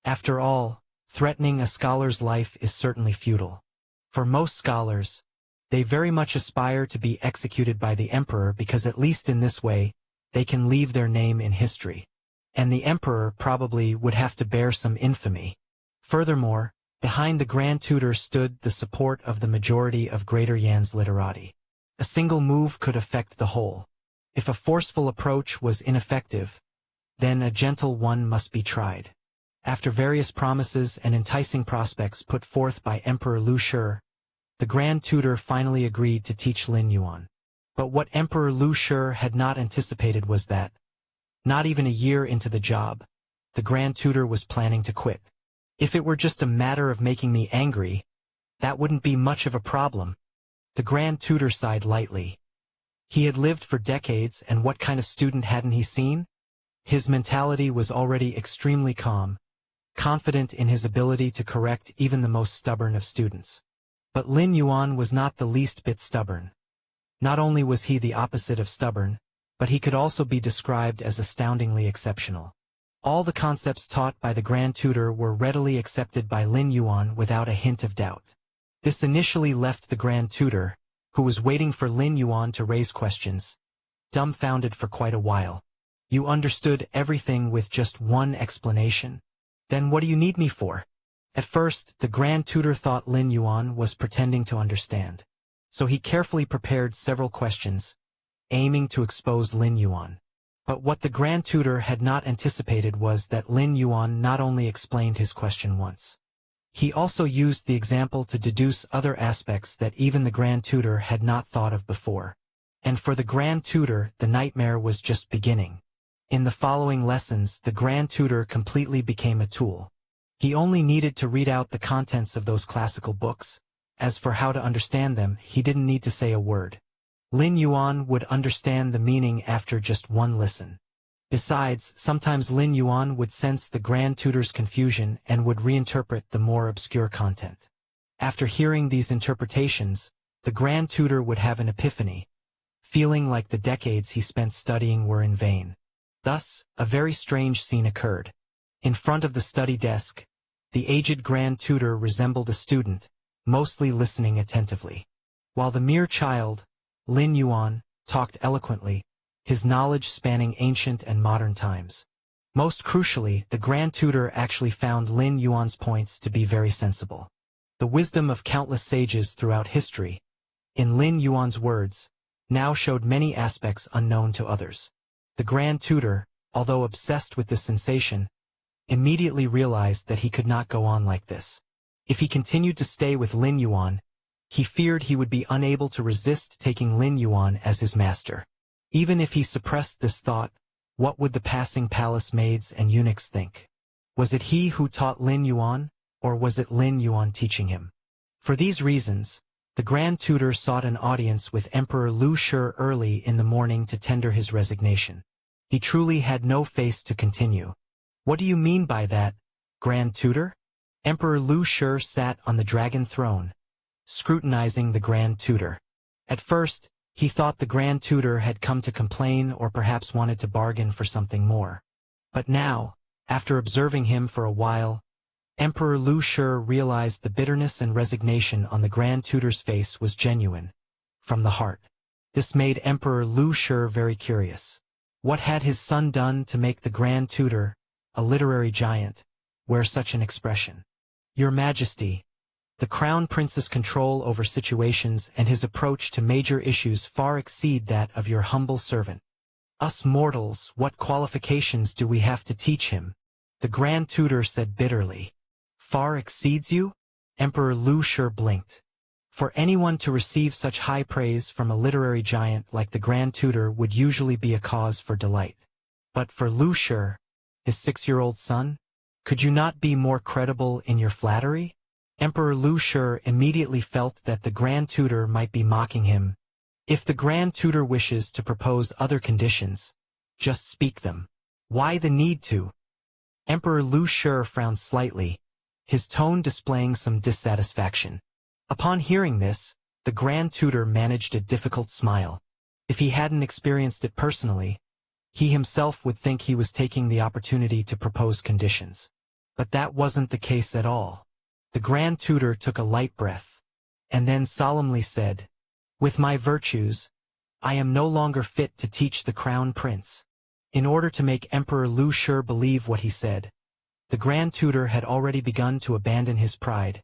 After all, threatening a scholar's life is certainly futile. For most scholars, they very much aspire to be executed by the emperor because at least in this way, they can leave their name in history. And the emperor probably would have to bear some infamy. Furthermore, behind the Grand Tutor stood the support of the majority of Greater Yan's literati. A single move could affect the whole. If a forceful approach was ineffective, then a gentle one must be tried. After various promises and enticing prospects put forth by Emperor Lu Shi, the Grand Tutor finally agreed to teach Lin Yuan. But what Emperor Lu Shi had not anticipated was that, not even a year into the job, the Grand Tutor was planning to quit. If it were just a matter of making me angry, that wouldn't be much of a problem. The Grand Tutor sighed lightly. He had lived for decades, and what kind of student hadn't he seen? His mentality was already extremely calm, confident in his ability to correct even the most stubborn of students. But Lin Yuan was not the least bit stubborn. Not only was he the opposite of stubborn, but he could also be described as astoundingly exceptional. All the concepts taught by the Grand Tutor were readily accepted by Lin Yuan without a hint of doubt. This initially left the Grand Tutor, who was waiting for Lin Yuan to raise questions, dumbfounded for quite a while. You understood everything with just one explanation? Then what do you need me for? At first, the Grand Tutor thought Lin Yuan was pretending to understand. So he carefully prepared several questions, aiming to expose Lin Yuan. But what the Grand Tutor had not anticipated was that Lin Yuan not only explained his question once. He also used the example to deduce other aspects that even the Grand Tutor had not thought of before. And for the Grand Tutor, the nightmare was just beginning. In the following lessons, the Grand Tutor completely became a tool. He only needed to read out the contents of those classical books. As for how to understand them, he didn't need to say a word. Lin Yuan would understand the meaning after just one listen. Besides, sometimes Lin Yuan would sense the Grand Tutor's confusion and would reinterpret the more obscure content. After hearing these interpretations, the Grand Tutor would have an epiphany, feeling like the decades he spent studying were in vain. Thus, a very strange scene occurred. In front of the study desk, the aged Grand Tutor resembled a student, mostly listening attentively. While the mere child, Lin Yuan, talked eloquently, his knowledge spanning ancient and modern times. Most crucially, the Grand Tutor actually found Lin Yuan's points to be very sensible. The wisdom of countless sages throughout history, in Lin Yuan's words, now showed many aspects unknown to others. The Grand Tutor, although obsessed with this sensation, immediately realized that he could not go on like this. If he continued to stay with Lin Yuan, he feared he would be unable to resist taking Lin Yuan as his master. Even if he suppressed this thought, what would the passing palace maids and eunuchs think? Was it he who taught Lin Yuan, or was it Lin Yuan teaching him? For these reasons, the Grand Tutor sought an audience with Emperor Lu Shi early in the morning to tender his resignation. He truly had no face to continue. What do you mean by that, Grand Tutor? Emperor Lu Shi sat on the dragon throne, scrutinizing the Grand Tutor. At first, he thought the Grand Tutor had come to complain or perhaps wanted to bargain for something more. But now, after observing him for a while, Emperor Lu Shi realized the bitterness and resignation on the Grand Tutor's face was genuine, from the heart. This made Emperor Lu Shi very curious. What had his son done to make the Grand Tutor, a literary giant, wear such an expression? Your Majesty, the Crown Prince's control over situations and his approach to major issues far exceed that of your humble servant. Us mortals, what qualifications do we have to teach him? The Grand Tutor said bitterly. Far exceeds you? Emperor Lu Shi blinked. For anyone to receive such high praise from a literary giant like the Grand Tutor would usually be a cause for delight. But for Lu Shi, his 6-year-old son, could you not be more credible in your flattery? Emperor Lu Shi immediately felt that the Grand Tutor might be mocking him. If the Grand Tutor wishes to propose other conditions, just speak them. Why the need to? Emperor Lu Shi frowned slightly, his tone displaying some dissatisfaction. Upon hearing this, the Grand Tutor managed a difficult smile. If he hadn't experienced it personally, he himself would think he was taking the opportunity to propose conditions. But that wasn't the case at all. The Grand Tutor took a light breath, and then solemnly said, With my virtues, I am no longer fit to teach the Crown Prince. In order to make Emperor Lu Shi believe what he said, The Grand Tutor had already begun to abandon his pride,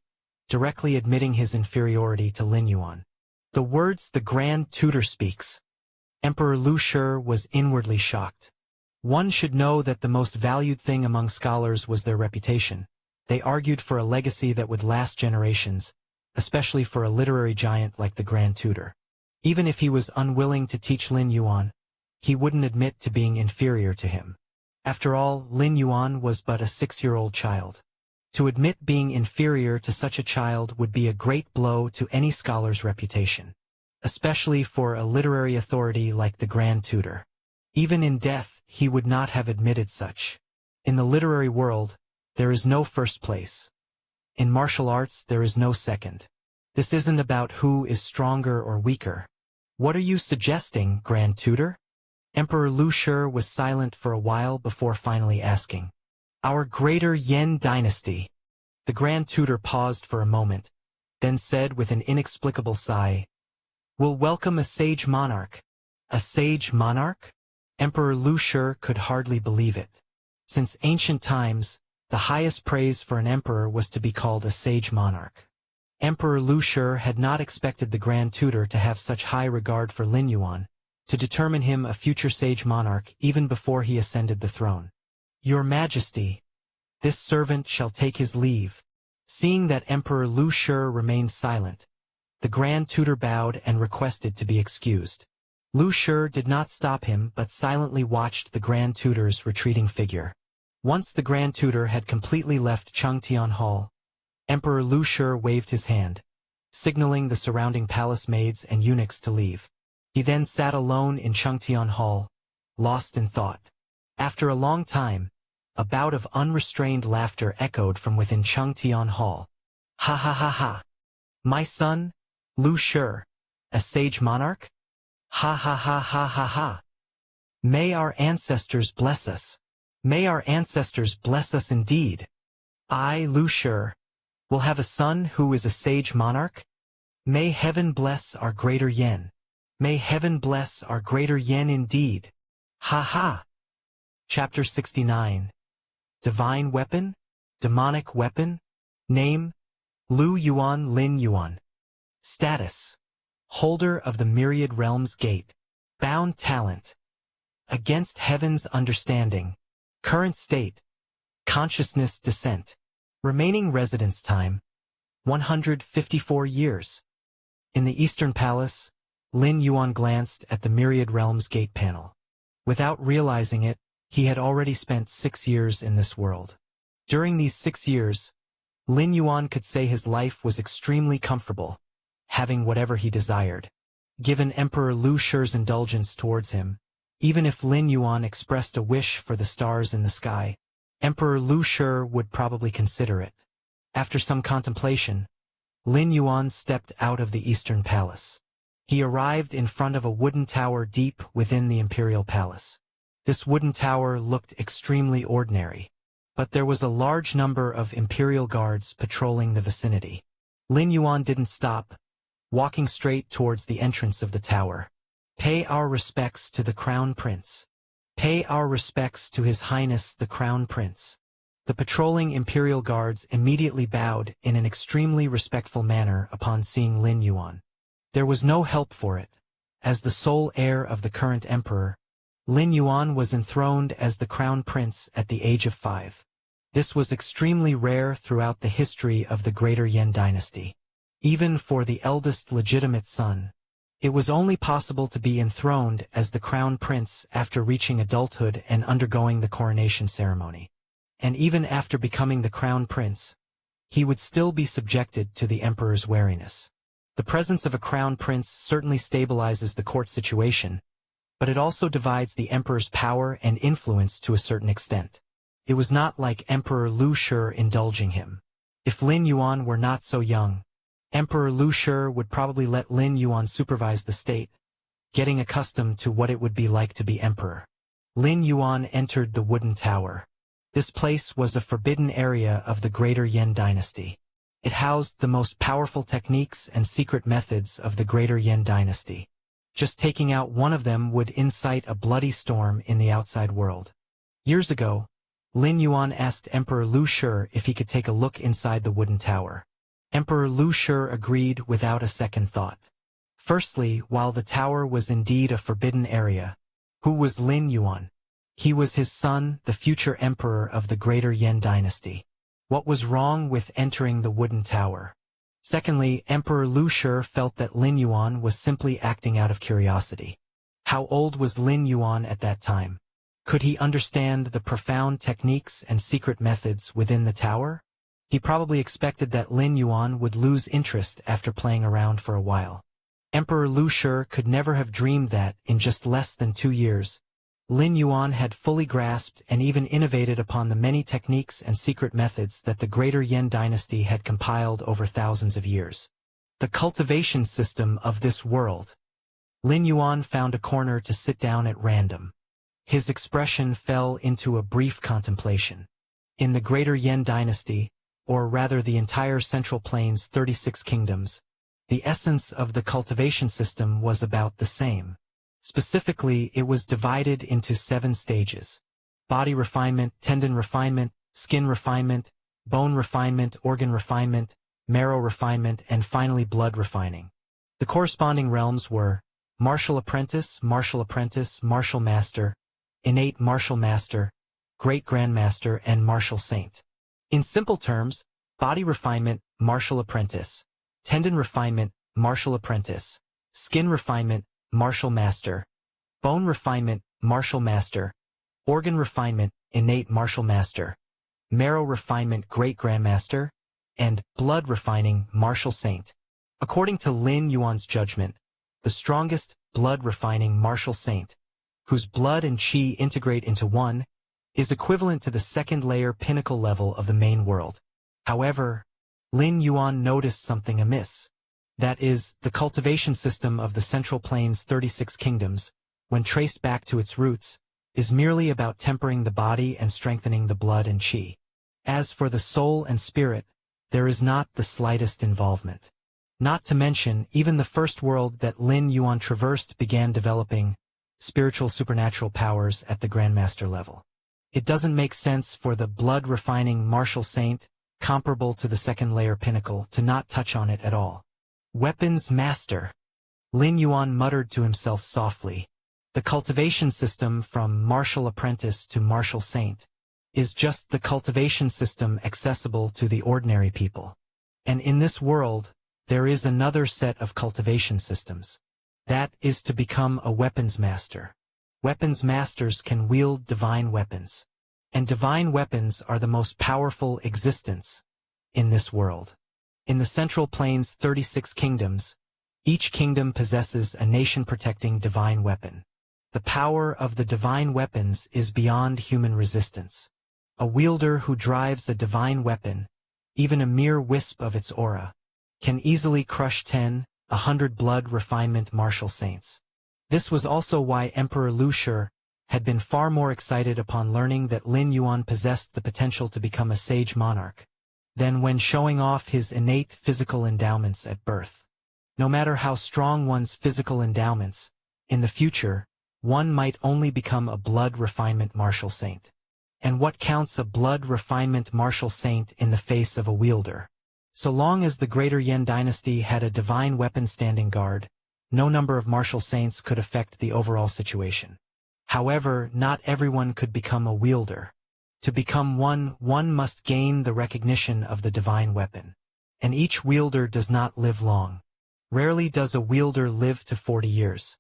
directly admitting his inferiority to Lin Yuan. The words the Grand Tutor speaks. Emperor Lu Shi was inwardly shocked. One should know that the most valued thing among scholars was their reputation. They argued for a legacy that would last generations, especially for a literary giant like the Grand Tutor. Even if he was unwilling to teach Lin Yuan, he wouldn't admit to being inferior to him. After all, Lin Yuan was but a 6-year-old child. To admit being inferior to such a child would be a great blow to any scholar's reputation, especially for a literary authority like the Grand Tutor. Even in death, he would not have admitted such. In the literary world, there is no first place. In martial arts, there is no second. This isn't about who is stronger or weaker. What are you suggesting, Grand Tutor? Emperor Lu Shi was silent for a while before finally asking. Our greater Yan dynasty. The Grand Tutor paused for a moment, then said with an inexplicable sigh, will welcome a sage monarch. A sage monarch? Emperor Lu Shi could hardly believe it. Since ancient times, the highest praise for an emperor was to be called a sage monarch. Emperor Lu Shi had not expected the Grand Tutor to have such high regard for Lin Yuan, to determine him a future sage monarch even before he ascended the throne. Your Majesty, this servant shall take his leave. Seeing that Emperor Lu Shi remained silent, the Grand Tutor bowed and requested to be excused. Lu Shi did not stop him but silently watched the Grand Tutor's retreating figure. Once the Grand Tutor had completely left Chengtian Hall, Emperor Lu Shi waved his hand, signaling the surrounding palace maids and eunuchs to leave. He then sat alone in Chengtian Hall, lost in thought. After a long time, a bout of unrestrained laughter echoed from within Chengtian Hall. Ha ha ha ha! My son, Lu Shi, a sage monarch? Ha ha ha ha ha ha! May our ancestors bless us. May our ancestors bless us indeed. I, Lu Shi, will have a son who is a sage monarch? May heaven bless our greater Yan. May heaven bless our greater Yan indeed. Ha ha! Chapter 69. Divine Weapon? Demonic Weapon? Name? Lu Yuan Lin Yuan. Status: Holder of the Myriad Realms Gate. Bound Talent: Against Heaven's Understanding. Current State: Consciousness Descent. Remaining Residence Time: 154 years. In the Eastern Palace, Lin Yuan glanced at the Myriad Realms Gate panel. Without realizing it, he had already spent 6 years in this world. During these 6 years, Lin Yuan could say his life was extremely comfortable, having whatever he desired. Given Emperor Lu Shi's indulgence towards him, even if Lin Yuan expressed a wish for the stars in the sky, Emperor Lu Shi would probably consider it. After some contemplation, Lin Yuan stepped out of the Eastern Palace. He arrived in front of a wooden tower deep within the Imperial Palace. This wooden tower looked extremely ordinary, but there was a large number of Imperial guards patrolling the vicinity. Lin Yuan didn't stop, walking straight towards the entrance of the tower. Pay our respects to the Crown Prince. Pay our respects to His Highness the Crown Prince. The patrolling Imperial guards immediately bowed in an extremely respectful manner upon seeing Lin Yuan. There was no help for it. As the sole heir of the current emperor, Lin Yuan was enthroned as the Crown Prince at the age of 5. This was extremely rare throughout the history of the Greater Yan dynasty. Even for the eldest legitimate son, it was only possible to be enthroned as the Crown Prince after reaching adulthood and undergoing the coronation ceremony. And even after becoming the Crown Prince, he would still be subjected to the emperor's wariness. The presence of a Crown Prince certainly stabilizes the court situation, but it also divides the emperor's power and influence to a certain extent. It was not like Emperor Lu Shi indulging him. If Lin Yuan were not so young, Emperor Lu Shi would probably let Lin Yuan supervise the state, getting accustomed to what it would be like to be emperor. Lin Yuan entered the wooden tower. This place was a forbidden area of the Greater Yan dynasty. It housed the most powerful techniques and secret methods of the Greater Yan dynasty. Just taking out one of them would incite a bloody storm in the outside world. Years ago, Lin Yuan asked Emperor Lu Shi if he could take a look inside the wooden tower. Emperor Lu Shi agreed without a second thought. Firstly, while the tower was indeed a forbidden area, who was Lin Yuan? He was his son, the future emperor of the Greater Yan dynasty. What was wrong with entering the wooden tower? Secondly, Emperor Lu Shi felt that Lin Yuan was simply acting out of curiosity. How old was Lin Yuan at that time? Could he understand the profound techniques and secret methods within the tower? He probably expected that Lin Yuan would lose interest after playing around for a while. Emperor Lu Shi could never have dreamed that, in just less than 2 years, Lin Yuan had fully grasped and even innovated upon the many techniques and secret methods that the Greater Yan dynasty had compiled over thousands of years. The cultivation system of this world. Lin Yuan found a corner to sit down at random. His expression fell into a brief contemplation. In the Greater Yan dynasty, or rather the entire Central Plains 36 kingdoms, the essence of the cultivation system was about the same. Specifically, it was divided into 7 stages: body refinement, tendon refinement, skin refinement, bone refinement, organ refinement, marrow refinement, and finally blood refining. The corresponding realms were martial apprentice, martial master, innate martial master, great grandmaster, and martial saint. In simple terms, body refinement, martial apprentice; tendon refinement, martial apprentice; skin refinement, martial master; bone refinement, martial master; organ refinement, innate martial master; marrow refinement, great grandmaster; and blood refining, martial saint. According to Lin Yuan's judgment, the strongest blood refining martial saint, whose blood and qi integrate into one, is equivalent to the second layer pinnacle level of the main world. However, Lin Yuan noticed something amiss. That is, the cultivation system of the Central Plains 36 kingdoms, when traced back to its roots, is merely about tempering the body and strengthening the blood and qi. As for the soul and spirit, there is not the slightest involvement. Not to mention, even the first world that Lin Yuan traversed began developing spiritual supernatural powers at the Grandmaster level. It doesn't make sense for the blood-refining martial saint, comparable to the second layer pinnacle, to not touch on it at all. Weapons master. Lin Yuan muttered to himself softly. The cultivation system from martial apprentice to martial saint is just the cultivation system accessible to the ordinary people. And in this world, there is another set of cultivation systems. That is to become a weapons master. Weapons masters can wield divine weapons. And divine weapons are the most powerful existence in this world. In the Central Plains 36 kingdoms, each kingdom possesses a nation-protecting divine weapon. The power of the divine weapons is beyond human resistance. A wielder who drives a divine weapon, even a mere wisp of its aura, can easily crush 100 blood refinement martial saints. This was also why Emperor Lu Shi had been far more excited upon learning that Lin Yuan possessed the potential to become a sage monarch than when showing off his innate physical endowments at birth. No matter how strong one's physical endowments, in the future, one might only become a blood refinement martial saint. And what counts a blood refinement martial saint in the face of a wielder? So long as the Greater Yan dynasty had a divine weapon standing guard, no number of martial saints could affect the overall situation. However, not everyone could become a wielder. To become one must gain the recognition of the divine weapon. And each wielder does not live long. Rarely does a wielder live to 40 years.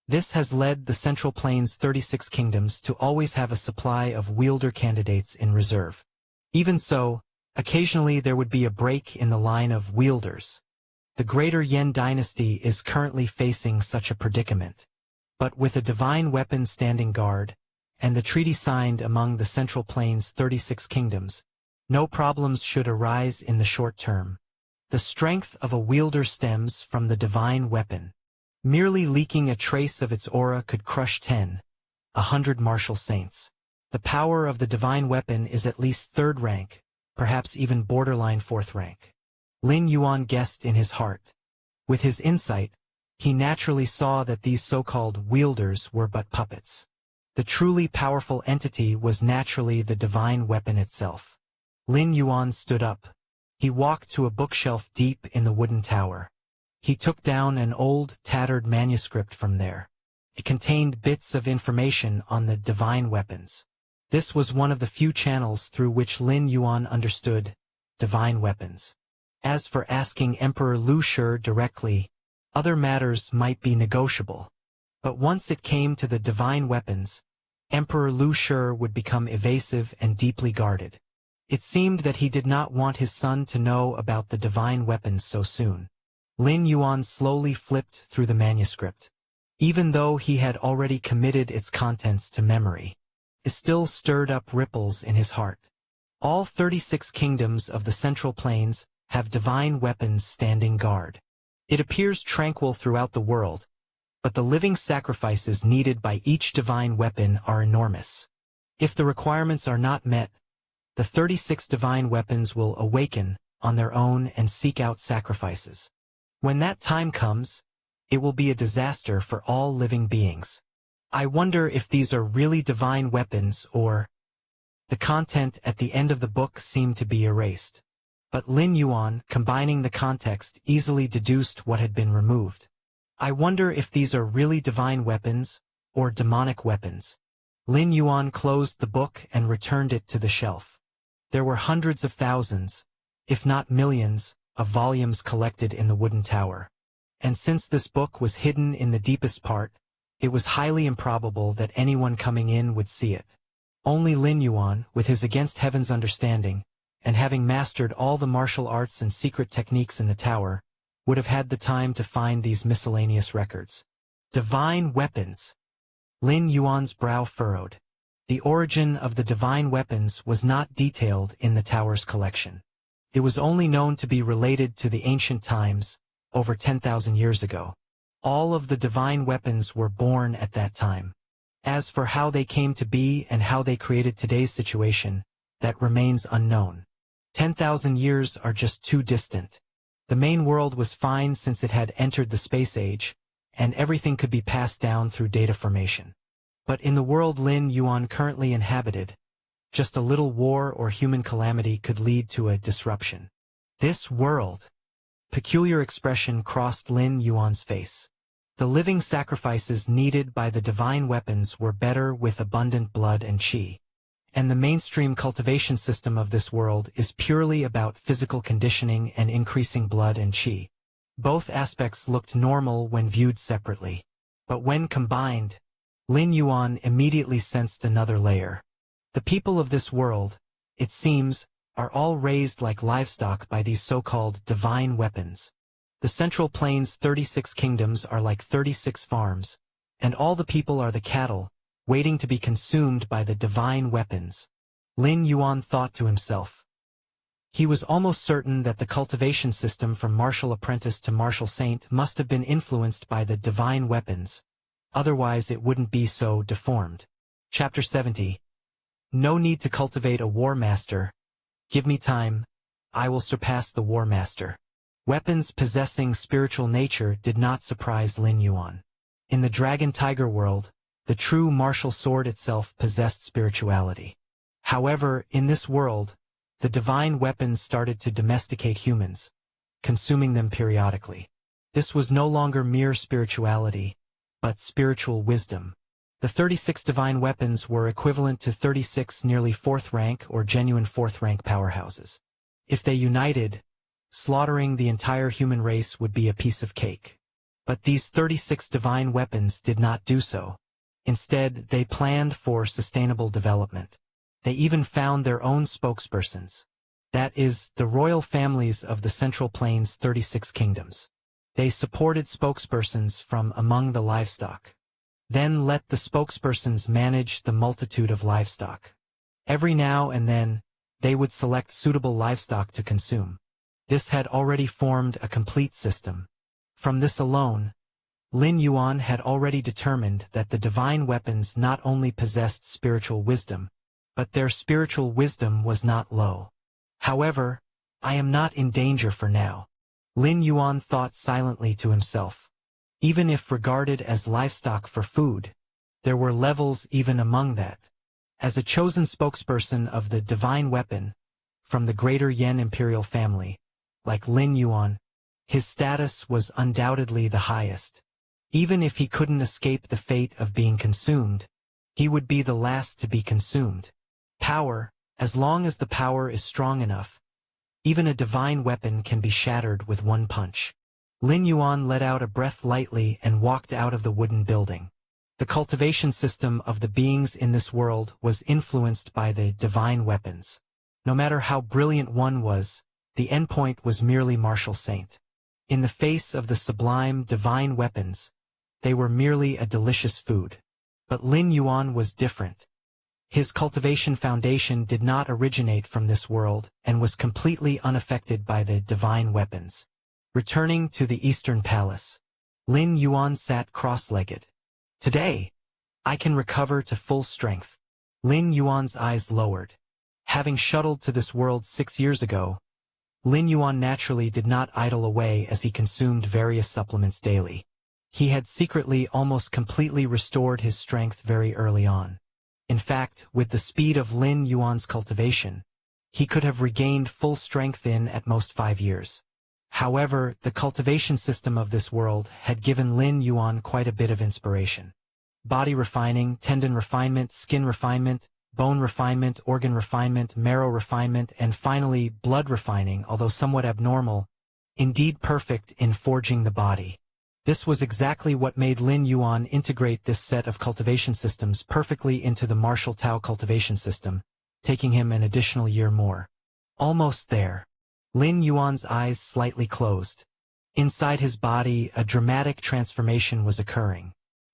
This has led the Central Plains 36 kingdoms to always have a supply of wielder candidates in reserve. Even so, occasionally there would be a break in the line of wielders. The Greater Yan dynasty is currently facing such a predicament. But with a divine weapon standing guard, and the treaty signed among the Central Plains 36 kingdoms, no problems should arise in the short term. The strength of a wielder stems from the divine weapon. Merely leaking a trace of its aura could crush 100 martial saints. The power of the divine weapon is at least 3rd rank, perhaps even borderline 4th rank. Lin Yuan guessed in his heart. With his insight, he naturally saw that these so-called wielders were but puppets. The truly powerful entity was naturally the divine weapon itself. Lin Yuan stood up. He walked to a bookshelf deep in the wooden tower. He took down an old, tattered manuscript from there. It contained bits of information on the divine weapons. This was one of the few channels through which Lin Yuan understood divine weapons. As for asking Emperor Lu Shi directly, other matters might be negotiable. But once it came to the divine weapons, Emperor Lu Shi would become evasive and deeply guarded. It seemed that he did not want his son to know about the divine weapons so soon. Lin Yuan slowly flipped through the manuscript. Even though he had already committed its contents to memory, it still stirred up ripples in his heart. All 36 kingdoms of the Central Plains have divine weapons standing guard. It appears tranquil throughout the world, but the living sacrifices needed by each divine weapon are enormous. If the requirements are not met, the 36 divine weapons will awaken on their own and seek out sacrifices. When that time comes, it will be a disaster for all living beings. I wonder if these are really divine weapons or... The content at the end of the book seemed to be erased. But Lin Yuan, combining the context, easily deduced what had been removed. I wonder if these are really divine weapons or demonic weapons. Lin Yuan closed the book and returned it to the shelf. There were hundreds of thousands, if not millions, of volumes collected in the wooden tower. And since this book was hidden in the deepest part, it was highly improbable that anyone coming in would see it. Only Lin Yuan, with his against heaven's understanding, and having mastered all the martial arts and secret techniques in the tower, would have had the time to find these miscellaneous records. Divine weapons! Lin Yuan's brow furrowed. The origin of the divine weapons was not detailed in the tower's collection. It was only known to be related to the ancient times, over 10,000 years ago. All of the divine weapons were born at that time. As for how they came to be and how they created today's situation, that remains unknown. 10,000 years are just too distant. The main world was fine since it had entered the space age, and everything could be passed down through data formation. But in the world Lin Yuan currently inhabited, just a little war or human calamity could lead to a disruption. This world! Peculiar expression crossed Lin Yuan's face. The living sacrifices needed by the divine weapons were better with abundant blood and qi. And the mainstream cultivation system of this world is purely about physical conditioning and increasing blood and qi. Both aspects looked normal when viewed separately. But when combined, Lin Yuan immediately sensed another layer. The people of this world, it seems, are all raised like livestock by these so-called divine weapons. The Central Plains' 36 kingdoms are like 36 farms, and all the people are the cattle, waiting to be consumed by the divine weapons. Lin Yuan thought to himself. He was almost certain that the cultivation system from martial apprentice to martial saint must have been influenced by the divine weapons, otherwise it wouldn't be so deformed. Chapter 70. No need to cultivate a war master. Give me time, I will surpass the war master. Weapons possessing spiritual nature did not surprise Lin Yuan. In the dragon-tiger world, the true martial sword itself possessed spirituality. However, in this world, the divine weapons started to domesticate humans, consuming them periodically. This was no longer mere spirituality, but spiritual wisdom. The 36 divine weapons were equivalent to 36 nearly fourth-rank or genuine fourth-rank powerhouses. If they united, slaughtering the entire human race would be a piece of cake. But these 36 divine weapons did not do so. Instead, they planned for sustainable development. They even found their own spokespersons. That is, the royal families of the Central Plains' 36 kingdoms. They supported spokespersons from among the livestock. Then let the spokespersons manage the multitude of livestock. Every now and then, they would select suitable livestock to consume. This had already formed a complete system. From this alone, Lin Yuan had already determined that the divine weapons not only possessed spiritual wisdom, but their spiritual wisdom was not low. However, I am not in danger for now. Lin Yuan thought silently to himself. Even if regarded as livestock for food, There were levels even among that. As a chosen spokesperson of the divine weapon, from the greater Yan imperial family, like Lin Yuan, his status was undoubtedly the highest. Even if he couldn't escape the fate of being consumed, he would be the last to be consumed. Power, as long as the power is strong enough, even a divine weapon can be shattered with one punch. Lin Yuan let out a breath lightly and walked out of the wooden building. The cultivation system of the beings in this world was influenced by the divine weapons. No matter how brilliant one was, the endpoint was merely martial saint. In the face of the sublime divine weapons, they were merely a delicious food. But Lin Yuan was different. His cultivation foundation did not originate from this world and was completely unaffected by the divine weapons. Returning to the Eastern Palace, Lin Yuan sat cross-legged. Today, I can recover to full strength. Lin Yuan's eyes lowered. Having shuttled to this world 6 years ago, Lin Yuan naturally did not idle away as he consumed various supplements daily. He had secretly almost completely restored his strength very early on. In fact, with the speed of Lin Yuan's cultivation, he could have regained full strength in at most 5 years. However, the cultivation system of this world had given Lin Yuan quite a bit of inspiration. Body refining, tendon refinement, skin refinement, bone refinement, organ refinement, marrow refinement, and finally blood refining, although somewhat abnormal, indeed perfect in forging the body. This was exactly what made Lin Yuan integrate this set of cultivation systems perfectly into the martial Tao cultivation system, taking him an additional year more. Almost there. Lin Yuan's eyes slightly closed. Inside his body, a dramatic transformation was occurring.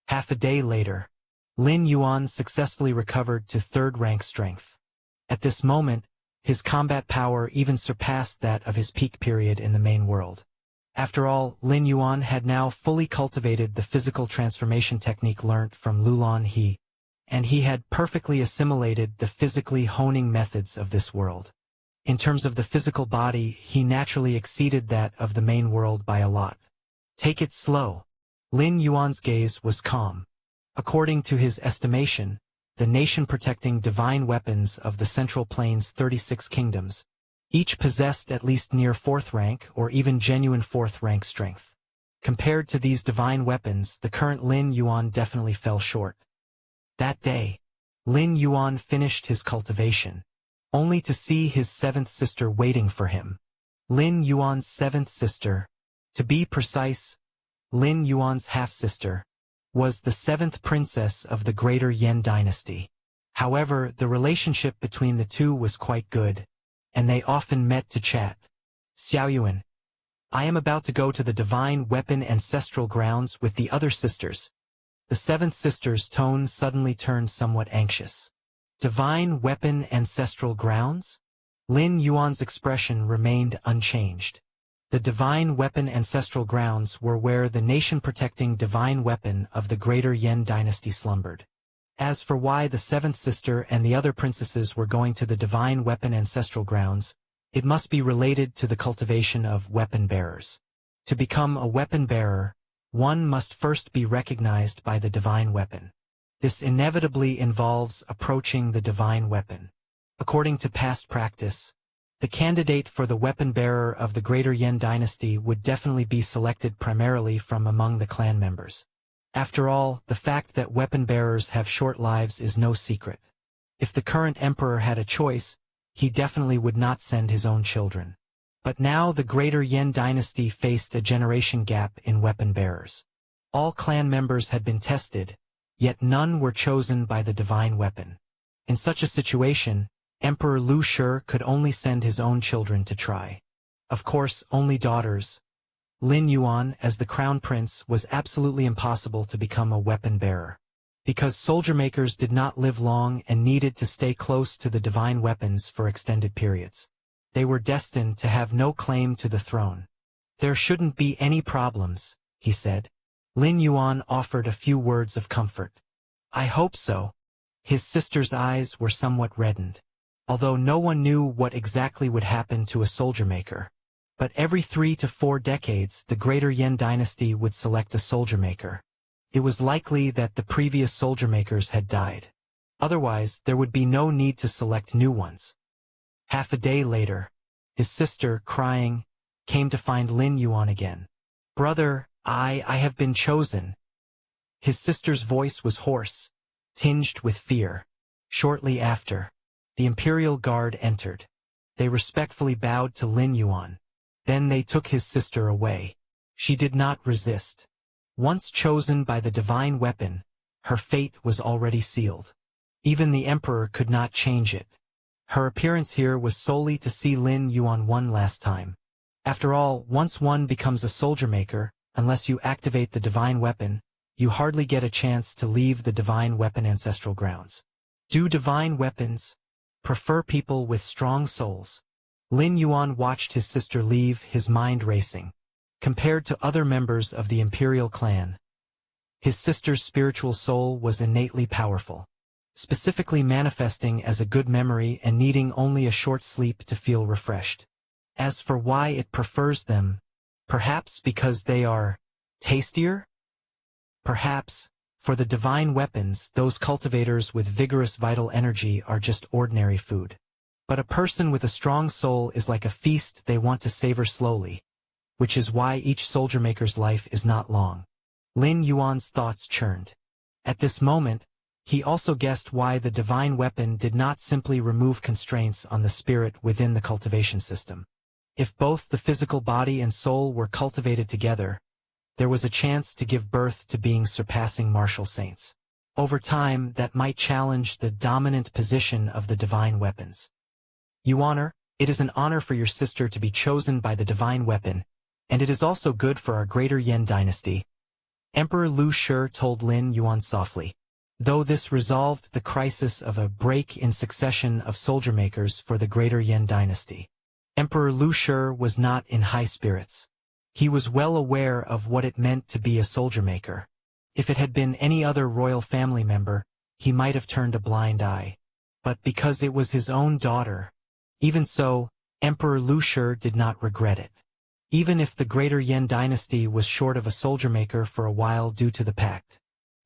Half a day later, Lin Yuan successfully recovered to 3rd rank strength. At this moment, his combat power even surpassed that of his peak period in the main world. After all, Lin Yuan had now fully cultivated the physical transformation technique learnt from Lulan He, and he had perfectly assimilated the physically honing methods of this world. In terms of the physical body, he naturally exceeded that of the main world by a lot. Take it slow. Lin Yuan's gaze was calm. According to his estimation, the nation-protecting divine weapons of the Central Plains' 36 kingdoms, each possessed at least near 4th rank or even genuine 4th rank strength. Compared to these divine weapons, the current Lin Yuan definitely fell short. That day, Lin Yuan finished his cultivation, only to see his 7th sister waiting for him. Lin Yuan's 7th sister, to be precise, Lin Yuan's half-sister, was the 7th princess of the Greater Yan dynasty. However, the relationship between the two was quite good, and they often met to chat. Xiaoyuan, I am about to go to the divine weapon ancestral grounds with the other sisters. The 7th sister's tone suddenly turned somewhat anxious. Divine weapon ancestral grounds? Lin Yuan's expression remained unchanged. The divine weapon ancestral grounds were where the nation-protecting divine weapon of the Greater Yan dynasty slumbered. As for why the 7th sister and the other princesses were going to the divine weapon ancestral grounds, it must be related to the cultivation of weapon bearers. To become a weapon bearer, one must first be recognized by the divine weapon. This inevitably involves approaching the divine weapon. According to past practice, the candidate for the weapon bearer of the Greater Yan dynasty would definitely be selected primarily from among the clan members. After all, the fact that weapon bearers have short lives is no secret. If the current emperor had a choice, he definitely would not send his own children. But now the Greater Yan dynasty faced a generation gap in weapon bearers. All clan members had been tested, yet none were chosen by the divine weapon. In such a situation, Emperor Lu Shi could only send his own children to try. Of course, only daughters. Lin Yuan, as the crown prince, was absolutely impossible to become a weapon bearer. Because soldier makers did not live long and needed to stay close to the divine weapons for extended periods. They were destined to have no claim to the throne. There shouldn't be any problems, he said. Lin Yuan offered a few words of comfort. I hope so. His sister's eyes were somewhat reddened. Although no one knew what exactly would happen to a soldier maker. But every 3 to 4 decades the Greater Yan dynasty would select a soldier maker. It was likely that the previous soldier makers had died. Otherwise, there would be no need to select new ones. Half a day later, his sister, crying, came to find Lin Yuan again. "Brother, I have been chosen." His sister's voice was hoarse, tinged with fear. Shortly after, the Imperial Guard entered. They respectfully bowed to Lin Yuan. Then they took his sister away. She did not resist. Once chosen by the divine weapon, her fate was already sealed. Even the Emperor could not change it. Her appearance here was solely to see Lin Yuan one last time. After all, once one becomes a soldier maker, unless you activate the divine weapon, you hardly get a chance to leave the divine weapon ancestral grounds. Do divine weapons prefer people with strong souls? Lin Yuan watched his sister leave, his mind racing. Compared to other members of the imperial clan, his sister's spiritual soul was innately powerful, specifically manifesting as a good memory and needing only a short sleep to feel refreshed. As for why it prefers them, perhaps because they are tastier? Perhaps, for the divine weapons, those cultivators with vigorous vital energy are just ordinary food. But a person with a strong soul is like a feast they want to savor slowly, which is why each soldier maker's life is not long. Lin Yuan's thoughts churned. At this moment, he also guessed why the divine weapon did not simply remove constraints on the spirit within the cultivation system. If both the physical body and soul were cultivated together, there was a chance to give birth to beings surpassing martial saints. Over time, that might challenge the dominant position of the divine weapons. Yuaner, it is an honor for your sister to be chosen by the divine weapon, and it is also good for our greater Yan dynasty. Emperor Lu Shi told Lin Yuan softly. Though this resolved the crisis of a break in succession of soldier makers for the greater Yan dynasty. Emperor Lu Shi was not in high spirits. He was well aware of what it meant to be a soldier maker. If it had been any other royal family member, he might have turned a blind eye. But because it was his own daughter, even so, Emperor Lu Shi did not regret it. Even if the greater Yan dynasty was short of a soldier maker for a while due to the pact,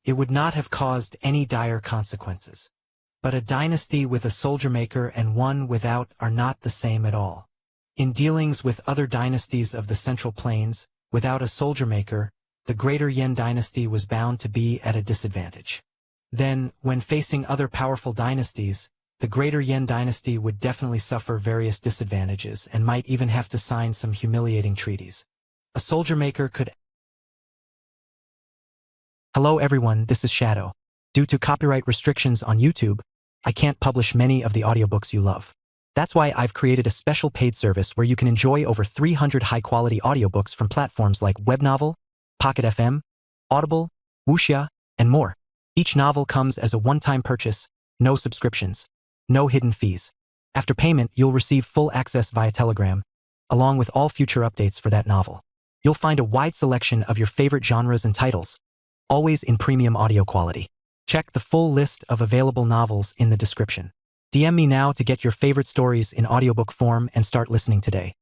it would not have caused any dire consequences. But a dynasty with a soldier maker and one without are not the same at all. In dealings with other dynasties of the Central Plains, without a soldier maker, the greater Yan dynasty was bound to be at a disadvantage. Then, when facing other powerful dynasties, the greater Yan dynasty would definitely suffer various disadvantages and might even have to sign some humiliating treaties. A soldier maker could... Hello everyone, this is Shadow. Due to copyright restrictions on YouTube, I can't publish many of the audiobooks you love. That's why I've created a special paid service where you can enjoy over 300 high-quality audiobooks from platforms like Webnovel, Pocket FM, Audible, Wuxia, and more. Each novel comes as a one-time purchase, no subscriptions, no hidden fees. After payment, you'll receive full access via Telegram, along with all future updates for that novel. You'll find a wide selection of your favorite genres and titles, always in premium audio quality. Check the full list of available novels in the description. DM me now to get your favorite stories in audiobook form and start listening today.